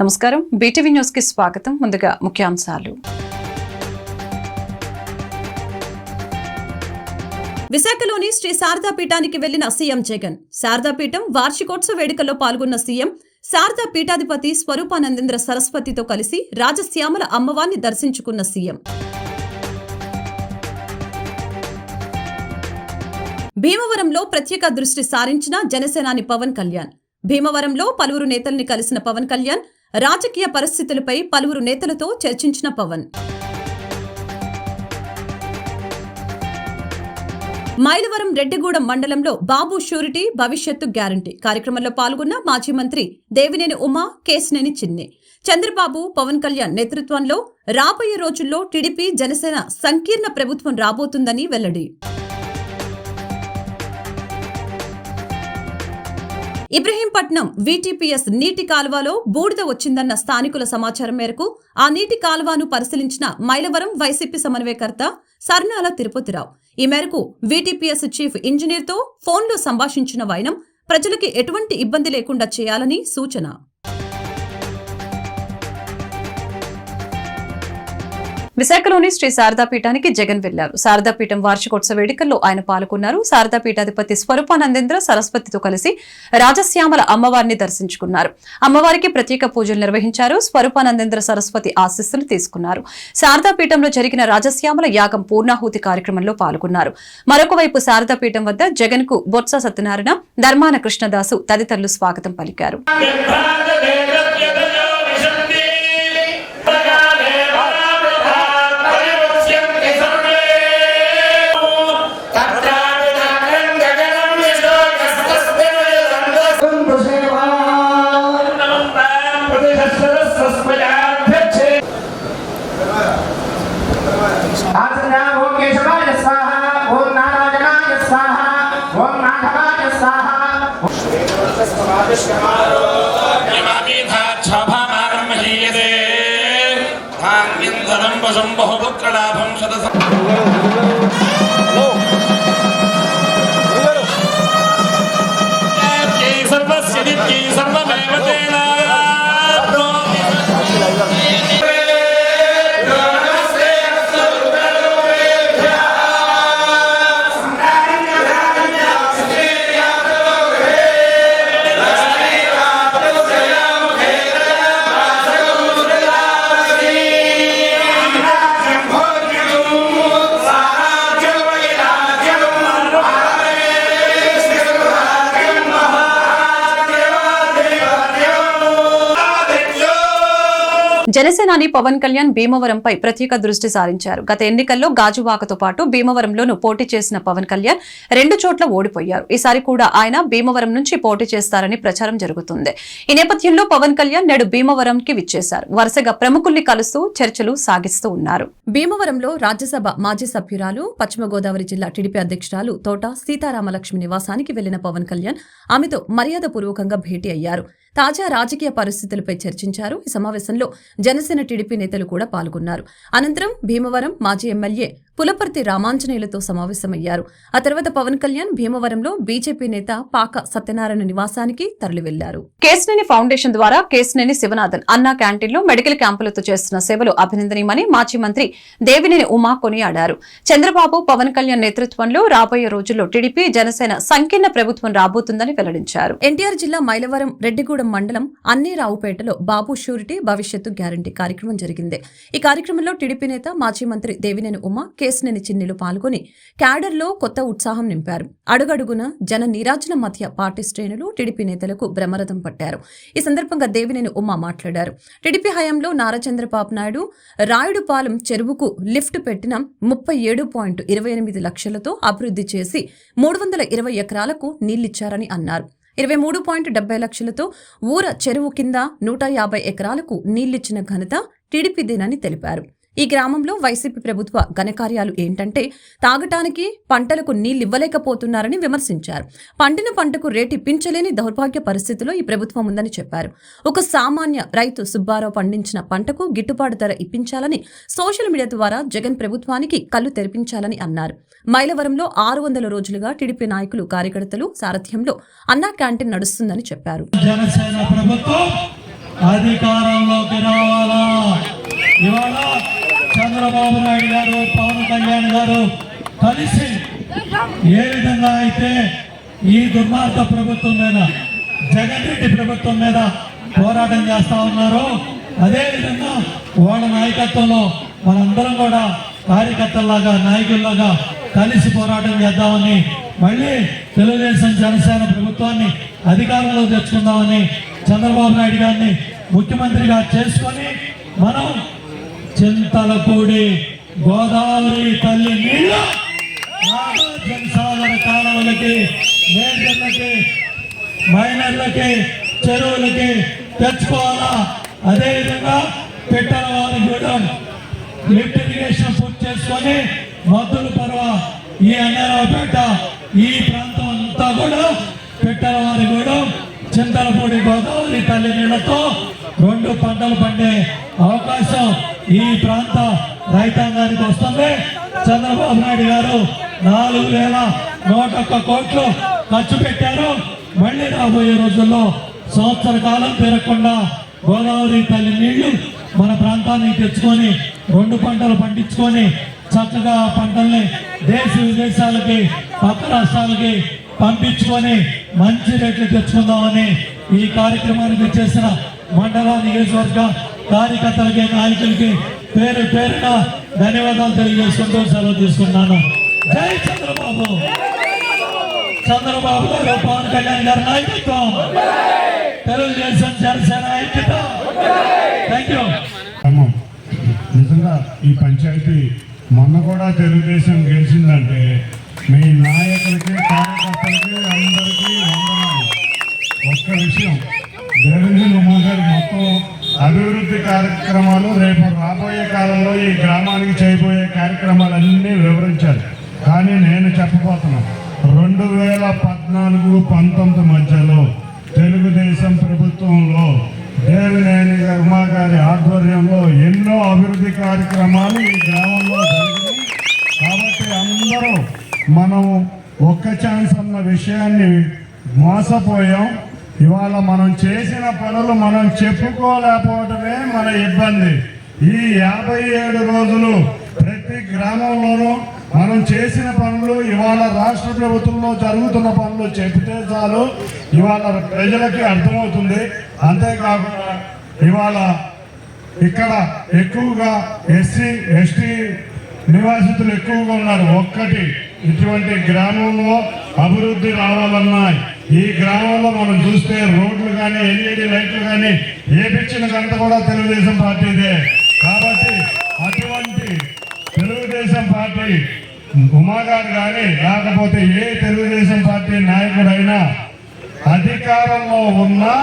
నమస్కారం, BTV news కి స్వాగతం. ముందుగా ముఖ్యాంశాలు. విశాఖలోని శ్రీ శారదాపీఠానికి వెళ్లిన సీఎం జగన్. శారదాపీఠం వార్షికోత్సవ వేడుకల్లో పాల్గొన్న సీఎం శారదా పీఠాధిపతి స్వరూపానందేంద్ర సరస్వతితో కలిసి రాజశ్యామల అమ్మవారిని దర్శించుకున్న సీఎం. భీమవరంలో ప్రత్యేక దృష్టి సారించిన జనసేనాని పవన్ కళ్యాణ్. భీమవరంలో పలువురు నేతల్ని కలిసిన పవన్ కళ్యాణ్ రాజకీయ పరిస్థితులపై పలువురు నేతలతో చర్చించిన పవన్. మైలవరం రెడ్డిగూడెం మండలంలో బాబు షూరిటీ భవిష్యత్తు గ్యారంటీ కార్యక్రమంలో పాల్గొన్న మాజీ మంత్రి దేవినేని ఉమా, కేశినేని చిన్ని. చంద్రబాబు, పవన్ కళ్యాణ్ నేతృత్వంలో రాబోయే రోజుల్లో టీడీపీ జనసేన సంకీర్ణ ప్రభుత్వం రాబోతుందని వెల్లడి. ఇబ్రహీంపట్నం వీటీపీఎస్ నీటి కాలువలో బూడిద వచ్చిందన్న స్థానికుల సమాచారం మేరకు ఆ నీటి కాలువను పరిశీలించిన మైలవరం వైసీపీ సమన్వయకర్త సర్నాల తిరుపతిరావు. ఈ మేరకు వీటీపీఎస్ చీఫ్ ఇంజనీర్తో ఫోన్లో సంభాషించిన వైనం ప్రజలకి ఎటువంటి ఇబ్బంది లేకుండా చేయాలని సూచన. విశాఖలోని శ్రీ శారదాపీఠానికి జగన్ వెళ్లారు. శారదాపీఠం వార్షికోత్సవ వేడుకల్లో ఆయన పాల్గొన్నారు. శారదాపీఠాధిపతి స్వరూపానందేంద్ర సరస్వతితో కలిసి రాజశ్యామల అమ్మవారిని దర్శించుకున్నారు. అమ్మవారికి ప్రత్యేక పూజలు నిర్వహించారు. స్వరూపానందేంద్ర సరస్వతి ఆశీస్సులు తీసుకున్నారు. శారదాపీఠంలో జరిగిన రాజశ్యామల యాగం పూర్ణాహుతి కార్యక్రమంలో పాల్గొన్నారు. మరొక వైపు శారదాపీఠం వద్ద జగన్ కు బొత్స సత్యనారాయణ, ధర్మాన కృష్ణదాసు తదితరులు స్వాగతం పలికారు. జనసేనాని పవన్ కళ్యాణ్ భీమవరంపై ప్రత్యేక దృష్టి సారించారు. గత ఎన్నికల్లో గాజువాకతో పాటు భీమవరంలోనూ పోటీ చేసిన పవన్ కళ్యాణ్ 2 చోట్ల ఓడిపోయారు. ఈసారి కూడా ఆయన భీమవరం నుంచి పోటీ చేస్తారని ప్రచారం జరుగుతుంది. ఈ నేపథ్యంలో పవన్ కళ్యాణ్ నేడు భీమవరంకి విచ్చేశారు. వరుసగా ప్రముఖుల్ని కలుస్తూ చర్చలు సాగిస్తూ ఉన్నారు. భీమవరంలో రాజ్యసభ మాజీ సభ్యురాలు, పశ్చిమ గోదావరి జిల్లా టీడీపీ అధ్యక్షురాలు తోట సీతారామలక్ష్మి నివాసానికి వెళ్లిన పవన్ కళ్యాణ్ ఆమెతో మర్యాదపూర్వకంగా భేటీ అయ్యారు. తాజా రాజకీయ పరిస్థితులపై చర్చించారు. ఈ సమావేశంలో జనసేన టీడీపీ నేతలు కూడా పాల్గొన్నారు. అనంతరం భీమవరం మాజీ ఎమ్మెల్యే పులపర్తి రామాంజనేయులతో సమావేశమయ్యారు. ఆ తర్వాత పవన్ కళ్యాణ్ భీమవరంలో బీజేపీ నేత పాక సత్యనారాయణ నివాసానికి తరలి వెళ్లారు. కేశినేని ఫౌండేషన్ ద్వారా కేశినేని శివనాథన్ అన్నా క్యాంటీన్లో మెడికల్ క్యాంపులతో చేస్తున్న సేవలు అభినందనీయమని మాజీ మంత్రి దేవినేని ఉమా కొనియాడారు. చంద్రబాబు, పవన్ కళ్యాణ్ నేతృత్వంలో రాబోయే రోజుల్లో టీడీపీ జనసేన సంకీర్ణ ప్రభుత్వం రాబోతుందని వెల్లడించారు. ఎన్టీఆర్ జిల్లా మైలవరం రెడ్డిగూడెం మండలం అన్నీరావుపేటలో బాబు షూరిటీ భవిష్యత్తు గ్యారంటీ కార్యక్రమం జరిగింది. ఈ కార్యక్రమంలో టీడీపీ నేత మాజీ మంత్రి దేవినేని ఉమా, కేశినేని చిన్నిలు పాల్గొని క్యాడర్లో కొత్త ఉత్సాహం నింపారు. అడుగడుగున జన నీరాజన మధ్య పార్టీ శ్రేణులు టీడీపీ నేతలకు బ్రహ్మరథం పట్టారు. ఈ సందర్భంగా దేవినేని ఉమా మాట్లాడారు. టీడీపీ హయాంలో నారా చంద్రబాబు నాయుడు రాయుడుపాలెం చెరువుకు లిఫ్ట్ పెట్టిన 37.28 లక్షలతో అభివృద్ధి చేసి 320 ఎకరాలకు నీళ్లిచ్చారని అన్నారు. 23.70 లక్షలతో ఊర చెరువు కింద 150 ఎకరాలకు నీళ్లిచ్చిన ఘనత టీడీపీదేనని తెలిపారు. ఈ గ్రామంలో వైసీపీ ప్రభుత్వ ఘనకార్యాలు ఏంటంటే తాగటానికి పంటలకు నీళ్లివ్వలేకపోతున్నారని విమర్శించారు. పండిన పంటకు రేటు ఇప్పించలేని దౌర్భాగ్య పరిస్థితిలో ఈ ప్రభుత్వం ఉందని చెప్పారు. ఒక సామాన్య రైతు సుబ్బారావు పండించిన పంటకు గిట్టుబాటు ధర ఇప్పించాలని సోషల్ మీడియా ద్వారా జగన్ ప్రభుత్వానికి కళ్ళు తెరిపించాలని అన్నారు. మైలవరంలో 600 రోజులుగా టీడీపీ నాయకులు, కార్యకర్తలు సారథ్యంలో అన్నా క్యాంటీన్ నడుస్తుందని చెప్పారు. అధికారంలోకి రావాలా? ఇవాళ చంద్రబాబు నాయుడు గారు, పవన్ కళ్యాణ్ గారు కలిసి ఏ విధంగా అయితే ఈ దుర్మార్గ ప్రభుత్వం మీద, జగన్ రెడ్డి ప్రభుత్వం మీద పోరాటం చేస్తా ఉన్నారో, అదేవిధంగా వాళ్ళ నాయకత్వంలో మనందరం కూడా కార్యకర్తల్లాగా, నాయకుల్లాగా కలిసి పోరాటం చేద్దామని, మళ్ళీ తెలుగుదేశం జనసేన ప్రభుత్వాన్ని అధికారంలో తెచ్చుకుందామని, చంద్రబాబు నాయుడు గారిని ముఖ్యమంత్రిగా చేసుకొని మనం చింతలపూడి గోదావరి తల్లి నీళ్ళ జనసాగర కాలువలకి, మేజర్లకి, మైనర్లకి, చెరువులకి తెచ్చుకోవాలా? అదేవిధంగా పిట్టలవారిగూడెం లిఫ్ట్ ఇరిగేషన్ పూర్తి చేసుకొని మద్దుల పర్వ, ఈ అన్నరావుపేట, ఈ ప్రాంతం అంతా కూడా పిట్టలవారిగూడెం, చింతలపూడి గోదావరి తల్లి నీళ్లతో 2 పంటలు పండే అవకాశం ఈ ప్రాంత రైతాంగానికి వస్తుంది. చంద్రబాబు నాయుడు గారు 4,101 కోట్లు ఖర్చు పెట్టారు. మళ్ళీ రాబోయే రోజుల్లో సంవత్సర కాలం తిరగకుండా గోదావరి తల్లి నీళ్లు మన ప్రాంతానికి తెచ్చుకొని 2 పంటలు పండించుకొని చక్కగా పంటల్ని దేశ విదేశాలకి, పక్క రాష్ట్రాలకి పంపించుకొని మంచి రేట్లు తెచ్చుకుందామని ఈ కార్యక్రమానికి చేసిన మండల, నియోజకవర్గ కార్యకర్తలకి, నాయకులకి పేరు పేరున ధన్యవాదాలు తెలియజేసుకుంటూ సెలవు తీసుకున్నాను. జై చంద్రబాబు! చంద్రబాబు గారు, పవన్ కళ్యాణ్ గారి నాయకత్వం, తెలుగుదేశం జనసేన ఐక్యత. Thank you. నిజంగా ఈ పంచాయతీ మొన్న కూడా తెలుగుదేశం గెలిచిందంటే మీ నాయకులకి, కార్యకర్తలకి అందరికీ వందనాలు. ఒక్క విషయం, దేవేంద్ర ఉమా గారు మొత్తం అభివృద్ధి కార్యక్రమాలు రేపు రాబోయే కాలంలో ఈ గ్రామానికి చేయబోయే కార్యక్రమాలన్నీ వివరించారు. కానీ నేను చెప్పబోతున్నాను, 2014-19 మధ్యలో తెలుగుదేశం ప్రభుత్వంలో దేవినేని ఉమా గారి ఆధ్వర్యంలో ఎన్నో అభివృద్ధి కార్యక్రమాలు ఈ గ్రామంలో జరిగినాయి. కాబట్టి అందరూ మనం ఒక్క ఛాన్స్ అన్న విషయాన్ని మోసపోయాం. ఇవాళ మనం చేసిన పనులు మనం చెప్పుకోలేకపోవడమే మన ఇబ్బంది. ఈ 57 రోజులు ప్రతి గ్రామంలోనూ మనం చేసిన పనులు, ఇవాళ రాష్ట్ర ప్రభుత్వంలో జరుగుతున్న పనులు చెబితే చాలు, ఇవాళ ప్రజలకి అర్థమవుతుంది. అంతేకాకుండా ఇవాళ ఇక్కడ ఎక్కువగా ఎస్సీ, ఎస్టీ నివాసితులు ఎక్కువగా ఉన్నారు. ఒక్కటి, ఇటువంటి గ్రామంలో అభివృద్ధి రావాలన్నా ఈ గ్రామంలో మనం చూస్తే రోడ్లు కానీ, ఎల్ఈడి లైట్లు కానీ ఏపిచ్చిన గంట కూడా తెలుగుదేశం పార్టీదే. కాబట్టి అటువంటి తెలుగుదేశం పార్టీ ఉమా గారు కానీ, లేకపోతే ఏ తెలుగుదేశం పార్టీ నాయకుడైనా అధికారంలో ఉన్నా,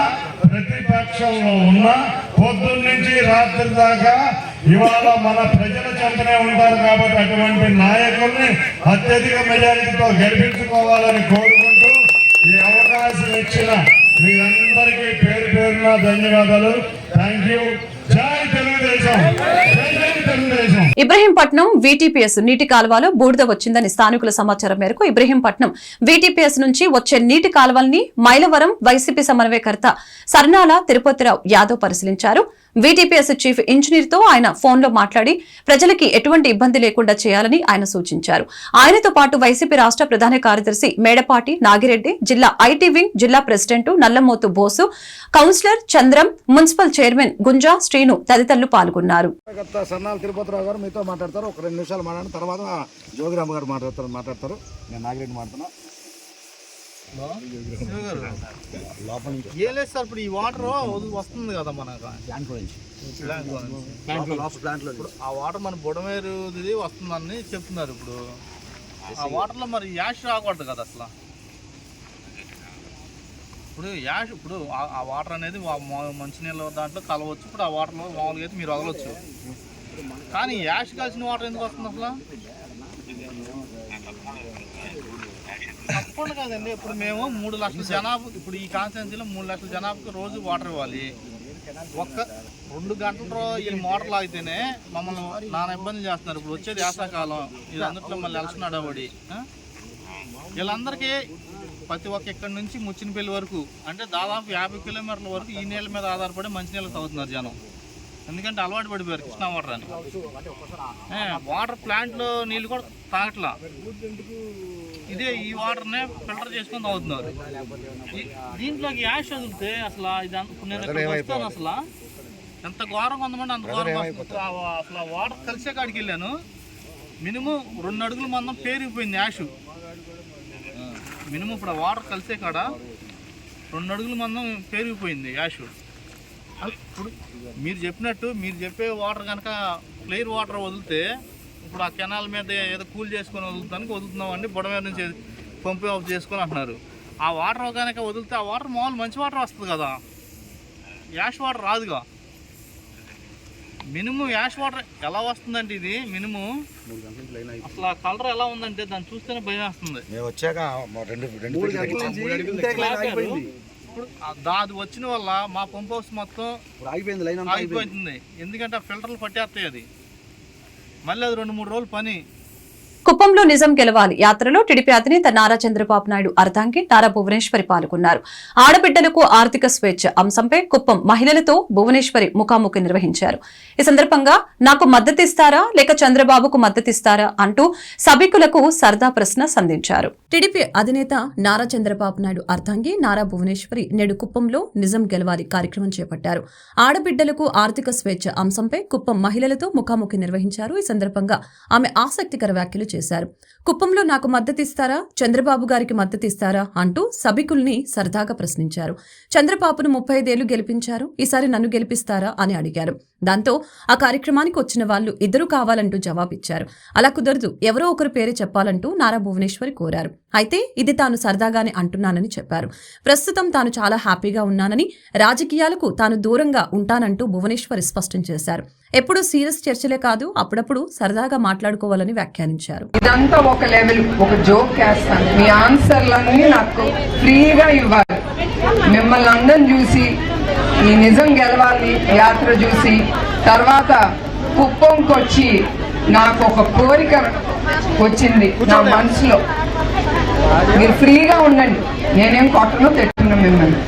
ప్రతిపక్షంలో ఉన్నా, పొద్దున్నుంచి రాత్రి దాకా ఇవాళ మన ప్రజల చెంతనే ఉంటారు. కాబట్టి అటువంటి నాయకుల్ని అత్యధిక మెజారిటీతో గెలిపించుకోవాలని కోరుకుంటూ ఈ అవకాశం ఇచ్చిన మీరందరికీ పేరు పేరున ధన్యవాదాలు. Thank you. జై తెలుగుదేశం! జై జై తెలుగుదేశం! ఇబ్రహీంపట్నం VTPS నీటి కాలువలో బూడిద వచ్చిందని స్థానికుల సమాచారం మేరకు ఇబ్రహీంపట్నం VTPS నుంచి వచ్చే నీటి కాలువల్ని మైలవరం వైసీపీ సమన్వయకర్త సర్నాల తిరుపతిరావు యాదవ్ పరిశీలించారు. VTPS చీఫ్ ఇంజనీర్ తో ఆయన ఫోన్లో మాట్లాడి ప్రజలకి ఎటువంటి ఇబ్బంది లేకుండా చేయాలని ఆయన సూచించారు. ఆయనతో పాటు వైసీపీ రాష్ట్ర ప్రధాన కార్యదర్శి మేడపాటి నాగిరెడ్డి, జిల్లా IT వింగ్ జిల్లా ప్రెసిడెంట్ నల్లమోతు బోసు, councillor Chandram, municipal chairman Gunja Srinu తదితరులు పాల్గొన్నారు. సన్నాల తిరుపతిరావు గారు మీతో మాట్లాడతారు. ఒక 2 నిమిషాలు మాట్లాడిన తర్వాత జోగిరామ గారు మాట్లాడతారు. నేను నాగిరెడ్డి మాట్లాడుతున్నా. ఏం లేదు సార్, ఇప్పుడు ఈ వాటర్ వస్తుంది కదా మనకు ఆ వాటర్ మన బుడమేరు వస్తుందని చెప్తున్నారు. ఇప్పుడు ఆ వాటర్లో మరి యాష్ రాకూడదు కదా అసలు. ఇప్పుడు యాష్, ఇప్పుడు ఆ వాటర్ అనేది మంచినీళ్ళ దాంట్లో కలవచ్చు. ఇప్పుడు ఆ వాటర్లో మామూలుగా అయితే మీరు వదలవచ్చు, కానీ యాష్ కలిసిన వాటర్ ఎందుకు వస్తుంది అసలు? తప్పకుండా కదండి. ఇప్పుడు మేము 3 లక్షల జనాభా, ఇప్పుడు ఈ కాన్స్టిట్యున్సీలో 3 లక్షల జనాభాకి రోజు వాటర్ ఇవ్వాలి. ఒక్క 2 గంటలు ఈ మోటార్లు ఆగితేనే మమ్మల్ని నానా ఇబ్బంది చేస్తున్నారు. ఇప్పుడు వచ్చేది వేసవకాలం, ఇది అందుట్లో మళ్ళీ ఎలక్షన్ అడబడి వీళ్ళందరికీ ప్రతి ఒక్క ఇక్కడి నుంచి ముచ్చినపల్లి వరకు అంటే దాదాపు 50 కిలోమీటర్ల వరకు ఈ నీళ్ళ మీద ఆధారపడి మంచినీళ్ళకి తాగుతున్నారు జనం. ఎందుకంటే అలవాటు పడిపోయారు కృష్ణా వాటర్ అని. వాటర్ ప్లాంట్లో నీళ్ళు కూడా తాగట్లా, ఇదే ఈ వాటర్నే ఫిల్టర్ చేసుకొని తాగుతున్నారు. దీంట్లోకి యాష్ వదిలితే అసలు ఇది నేను వస్తాను అసలు ఎంత ఘోరం కొంతమంది అంత ఘోరం. అసలు వాటర్ కలిసే కాడికి వెళ్ళాను, మినిమం 2 అడుగుల మందం పేరిగిపోయింది యాష్. మినిమం ఇప్పుడు వాటర్ కలిసే కాడ 2 అడుగుల మందం పేరిగిపోయింది యాష్. ఇప్పుడు మీరు చెప్పినట్టు మీరు చెప్పే వాటర్ కనుక క్లియర్ వాటర్ వదిలితే ఇప్పుడు ఆ కెనాల్ మీద ఏదో కూల్ చేసుకొని వదులుతానికి వదులుతున్నామండి, బుడమేర నుంచి పంపి ఆఫ్ చేసుకొని అంటున్నారు. ఆ వాటర్ కనుక వదిలితే ఆ వాటర్ మామూలు మంచి వాటర్ వస్తుంది కదా, యాష్ వాటర్ రాదుగా. మినిమం యాష్ వాటర్ ఎలా వస్తుందంటే ఇది మినిమం అసలు ఆ కలర్ ఎలా ఉందంటే దాన్ని చూస్తేనే భయం వేస్తుంది. ఇప్పుడు అది వచ్చిన వల్ల మా పంప్ హౌస్ మొత్తం ఆగిపోతుంది. ఎందుకంటే ఆ ఫిల్టర్లు పట్టేస్తాయి, అది మళ్ళీ అది 2-3 రోజులు పని. కుప్పంలో నిజం గెలవాలి యాత్రలో టీడీపీ అధినేత నారా చంద్రబాబు నాయుడు అర్ధాంగి నారా భువనేశ్వరి పాల్గొన్నారు. ఆడబిడ్డలకు ఆర్థిక స్వేచ్ఛ అంశంపై కుప్పం మహిళలతో భువనేశ్వరి ముఖాముఖి నిర్వహించారు. ఈ సందర్భంగా నాకు మద్దతిస్తారా లేక చంద్రబాబుకు మద్దతిస్తారా అంటూ సభికులకు సరదా ప్రశ్న సంధించారు. టీడీపీ అధినేత నారా చంద్రబాబు నాయుడు అర్ధాంగి నారా భువనేశ్వరి నేడు కుప్పంలో నిజం గెలవాలి కార్యక్రమం చేపట్టారు. ఆడబిడ్డలకు ఆర్థిక స్వేచ్ఛ అంశంపై కుప్పం మహిళలతో ముఖాముఖి నిర్వహించారు. ఈ సందర్భంగా ఆమె ఆసక్తికర వ్యాఖ్యలు చేశారు. కుప్పంలో నాకు మద్దతిస్తారా చంద్రబాబు గారికి మద్దతిస్తారా అంటూ సభికుల్ని సరదాగా ప్రశ్నించారు. చంద్రబాబును 35 ఏళ్లు గెలిపించారు, ఈసారి నన్ను గెలిపిస్తారా అని అడిగారు. దాంతో ఆ కార్యక్రమానికి వచ్చిన వాళ్ళు ఇద్దరు కావాలంటూ జవాబిచ్చారు. అలా కుదరదు, ఎవరో ఒకరు పేరు చెప్పాలంటూ నారా భువనేశ్వరి కోరారు. అయితే ఇది తాను సరదాగానే అంటున్నానని చెప్పారు. ప్రస్తుతం తాను చాలా హ్యాపీగా ఉన్నానని, రాజకీయాలకు తాను దూరంగా ఉంటానంటూ భువనేశ్వరి స్పష్టం చేశారు. ఎప్పుడూ సీరియస్ చర్చలే కాదు, అప్పుడప్పుడు సరదాగా మాట్లాడుకోవాలని వ్యాఖ్యానించారు. ఇదంతా ఒక లెవెల్, ఒక జోక్ వేస్తాను. మీ ఆన్సర్లన్నీ నాకు ఫ్రీగా ఇవ్వాలి. మిమ్మల్ని అందరం చూసి ఈ నిజం గెలవాలి యాత్ర చూసి తర్వాత కుప్పంకి వచ్చి నాకు ఒక కోరిక వచ్చింది నా మనసులో. మీరు ఫ్రీగా ఉండండి, నేనేం కొట్టను తిట్టును మిమ్మల్ని.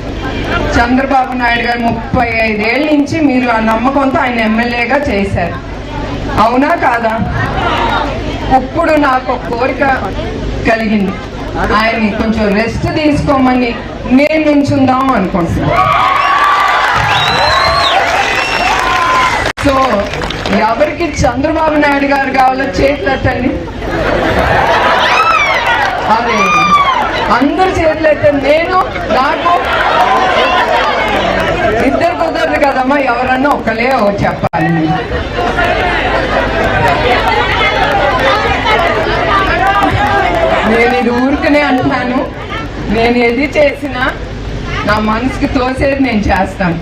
చంద్రబాబు నాయుడు గారు 35 ఏళ్ళ నుంచి మీరు ఆ నమ్మకంతో ఆయన ఎమ్మెల్యేగా చేశారు, అవునా కాదా? ఇప్పుడు నాకు ఒక కోరిక కలిగింది, ఆయన్ని కొంచెం రెస్ట్ తీసుకోమని నేను నుంచుందాం అనుకుంటున్నాను. సో ఎవరికి చంద్రబాబు నాయుడు గారు కావాలో చేతులెత్తండి. అదే అందరు చేతులెత్తండి. నేను నాకు ఇద్దరు కుదరదు కదమ్మా, ఎవరన్నా ఒకలే చెప్పాలి. నేను ఇది ఊరికనే అంటున్నాను, నేను ఏది చేసినా నా మనసుకి తోసేది నేను చేస్తాను.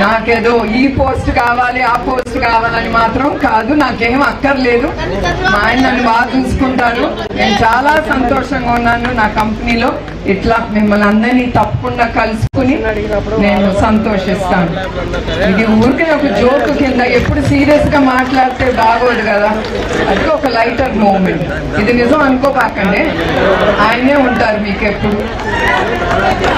నాకేదో ఈ పోస్ట్ కావాలి ఆ పోస్ట్ కావాలని మాత్రం కాదు, నాకేం అక్కర్లేదు. మా ఆయన నన్ను బాగా చూసుకుంటారు, నేను చాలా సంతోషంగా ఉన్నాను. నా కంపెనీలో ఇట్లా మిమ్మల్ని అందరినీ తప్పకుండా కలుసుకుని నేను సంతోషిస్తాను. ఇది ఊరికే ఒక జోక్ కింద, ఎప్పుడు సీరియస్ గా మాట్లాడితే బాగోదు కదా, అది ఒక లైటర్ మూమెంట్. ఇది నిజం అనుకోపాకండి, ఆయనే ఉంటారు మీకు ఎప్పుడు.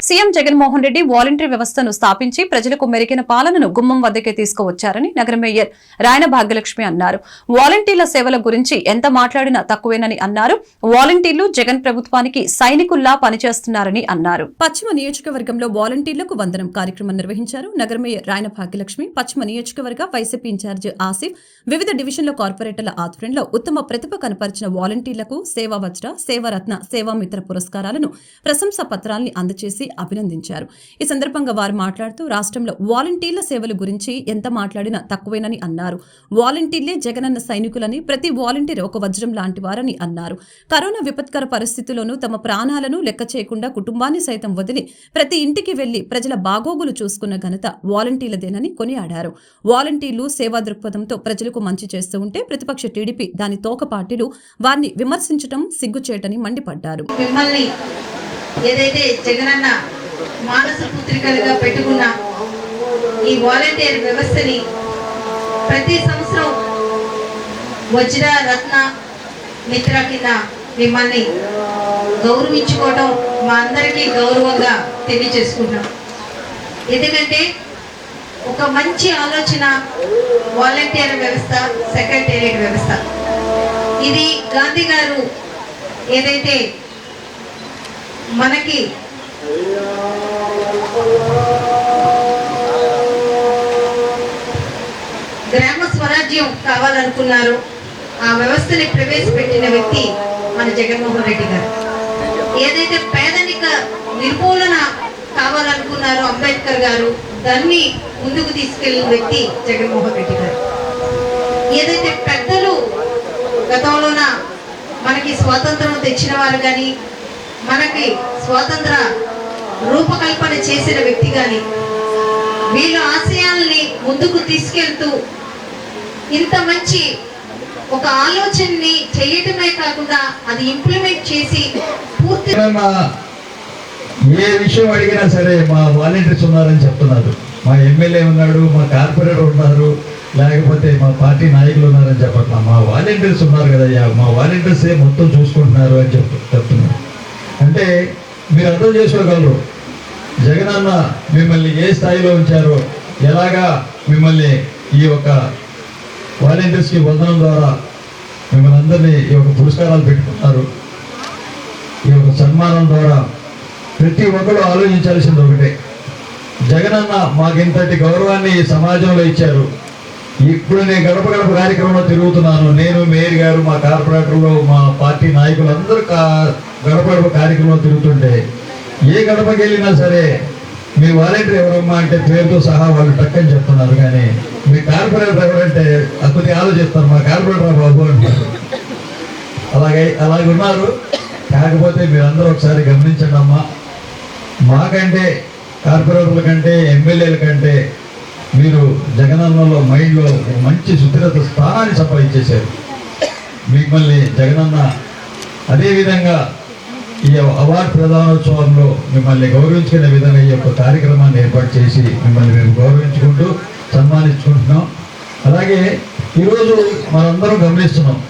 సీఎం జగన్మోహన్ రెడ్డి వాలంటరీ వ్యవస్థను స్థాపించి ప్రజలకు మెరుగైన పాలనను గుమ్మం వద్దకే తీసుకువచ్చారని నగర మేయర్ రాయన భాగ్యలక్ష్మి అన్నారు. వాలంటీర్ల సేవల గురించి ఎంత మాట్లాడినా తక్కువేనని అన్నారు. వాలంటీర్లు జగన్ ప్రభుత్వానికి సైనికుల్లా పనిచేస్తున్నారని అన్నారు. పశ్చిమ నియోజకవర్గంలో వాలంటీర్లకు వందనం కార్యక్రమం నిర్వహించారు. నగర మేయర్ రాయన భాగ్యలక్ష్మి పశ్చిమ నియోజకవర్గ వైసీపీ ఇన్ఛార్జి ఆసిఫ్ వివిధ డివిజన్ల కార్పొరేటర్ల ఆధ్వర్యంలో ఉత్తమ ప్రతిభ కనపరిచిన వాలంటీర్లకు సేవా వజ్ర, సేవారత్న, సేవామిత్ర పురస్కారాలను, ప్రశంసా పత్రాల్ని అందజేసి అభినందించారు. ఈ సందర్భంగా వారు మాట్లాడుతూ రాష్ట్రంలో వాలంటీర్ల సేవల గురించి ఎంత మాట్లాడినా తక్కువేనని అన్నారు. వాలంటీర్లే జగనన్న సైనికులని, ప్రతి వాలంటీర్ ఒక వజ్రం లాంటి వారని అన్నారు. కరోనా విపత్కర పరిస్థితుల్లోనూ తమ ప్రాణాలను లెక్క చేయకుండా కుటుంబాన్ని సైతం వదిలి ప్రతి ఇంటికి వెళ్లి ప్రజల బాగోగులు చూసుకున్న ఘనత వాలంటీర్లదేనని కొనియాడారు. వాలంటీర్లు సేవా దృక్పథంతో ప్రజలకు మంచి చేస్తూ ఉంటే ప్రతిపక్ష టీడీపీ దాని తోక పార్టీలు వారిని విమర్శించడం సిగ్గుచేటని మండిపడ్డారు. ఏదైతే జగనన్న మానస పుత్రికలుగా పెట్టుకున్న ఈ వాలంటీర్ వ్యవస్థని ప్రతి సంవత్సరం వజ్ర, రత్న, మిత్ర కింద మిమ్మల్ని గౌరవించుకోవడం మా అందరికీ గౌరవంగా తెలియజేసుకుంటాం. ఎందుకంటే ఒక మంచి ఆలోచన వాలంటీర్ వ్యవస్థ, సెక్రటేరియట్ వ్యవస్థ, ఇది గాంధీ గారు ఏదైతే మనకి గ్రామ స్వరాజ్యం కావాలనుకున్నారో ఆ వ్యవస్థని ప్రవేశపెట్టిన వ్యక్తి మన జగన్మోహన్ రెడ్డి గారు. ఏదైతే పేదరిక నిర్మూలన కావాలనుకున్నారో అంబేద్కర్ గారు, దాన్ని ముందుకు తీసుకెళ్లిన వ్యక్తి జగన్మోహన్ రెడ్డి గారు. ఏదైతే పెద్దలు గతంలోన మనకి స్వాతంత్రం తెచ్చిన వారు కానీ, మనకి స్వాతంత్ర రూపకల్పన చేసిన వ్యక్తి కానీ, వీళ్ళ ఆశయాల్ని ముందుకు తీసుకెళ్తూ ఇంత మంచి ఒక ఆలోచనని చేయటమే కాకుండా అది ఇంప్లిమెంట్ చేసి పూర్తి ఏ విషయం అడిగినా సరే మా వాలంటీర్స్ ఉన్నారని చెప్తున్నారు. మా ఎమ్మెల్యే ఉన్నాడు, మా కార్పొరేటర్ ఉన్నారు, లేకపోతే మా పార్టీ నాయకులు ఉన్నారని చెప్పట్లా. మా వాలంటీర్స్ ఉన్నారు కదయ్యా, మా వాలంటీర్సే మొత్తం చూసుకుంటున్నారు అని చెప్తున్నారు. అంటే మీరు అర్థం చేసుకోగలరు జగనన్న మిమ్మల్ని ఏ స్థాయిలో ఉంచారో, ఎలాగా మిమ్మల్ని ఈ యొక్క వాలంటీర్స్కి వందనం ద్వారా మిమ్మల్ని అందరినీ ఈ యొక్క పురస్కారాలు పెట్టుకున్నారు. ఈ యొక్క సన్మానం ద్వారా ప్రతి ఒక్కరు ఆలోచించాల్సింది ఒకటే, జగనన్న మాకు ఇంతటి గౌరవాన్ని ఈ సమాజంలో ఇచ్చారు. ఇప్పుడు నేను గడప గడప కార్యక్రమంలో తిరుగుతున్నాను. నేను, మేయర్ గారు, మా కార్పొరేటర్లు, మా పార్టీ నాయకులు అందరూ గడప గడప కార్యక్రమంలో తిరుగుతుంటే ఏ గడపకి వెళ్ళినా సరే మీ వాలంటీర్ ఎవరమ్మా అంటే పేరుతో సహా వాళ్ళు టక్కని చెప్తున్నారు. కానీ మీ కార్పొరేటర్ ఎవరంటే కొద్దిగా ఆలోచిస్తారు, మా కార్పొరేటర్ బాబు అంటారు. అలాగే ఉన్నారు. కాకపోతే మీరందరూ ఒకసారి గమనించండి అమ్మా, మాకంటే కార్పొరేటర్ల కంటే ఎమ్మెల్యేల కంటే మీరు జగనన్నలో మైండ్లో మంచి సుస్థిరత స్థానాన్ని సంపాదించేశారు. మిమ్మల్ని జగనన్న అదేవిధంగా ఈ అవార్డు ప్రదానోత్సవంలో మిమ్మల్ని గౌరవించుకునే విధంగా ఈ యొక్క కార్యక్రమాన్ని ఏర్పాటు చేసి మిమ్మల్ని మేము గౌరవించుకుంటూ సన్మానించుకుంటున్నాం. అలాగే ఈరోజు మనందరం గమనిస్తున్నాం,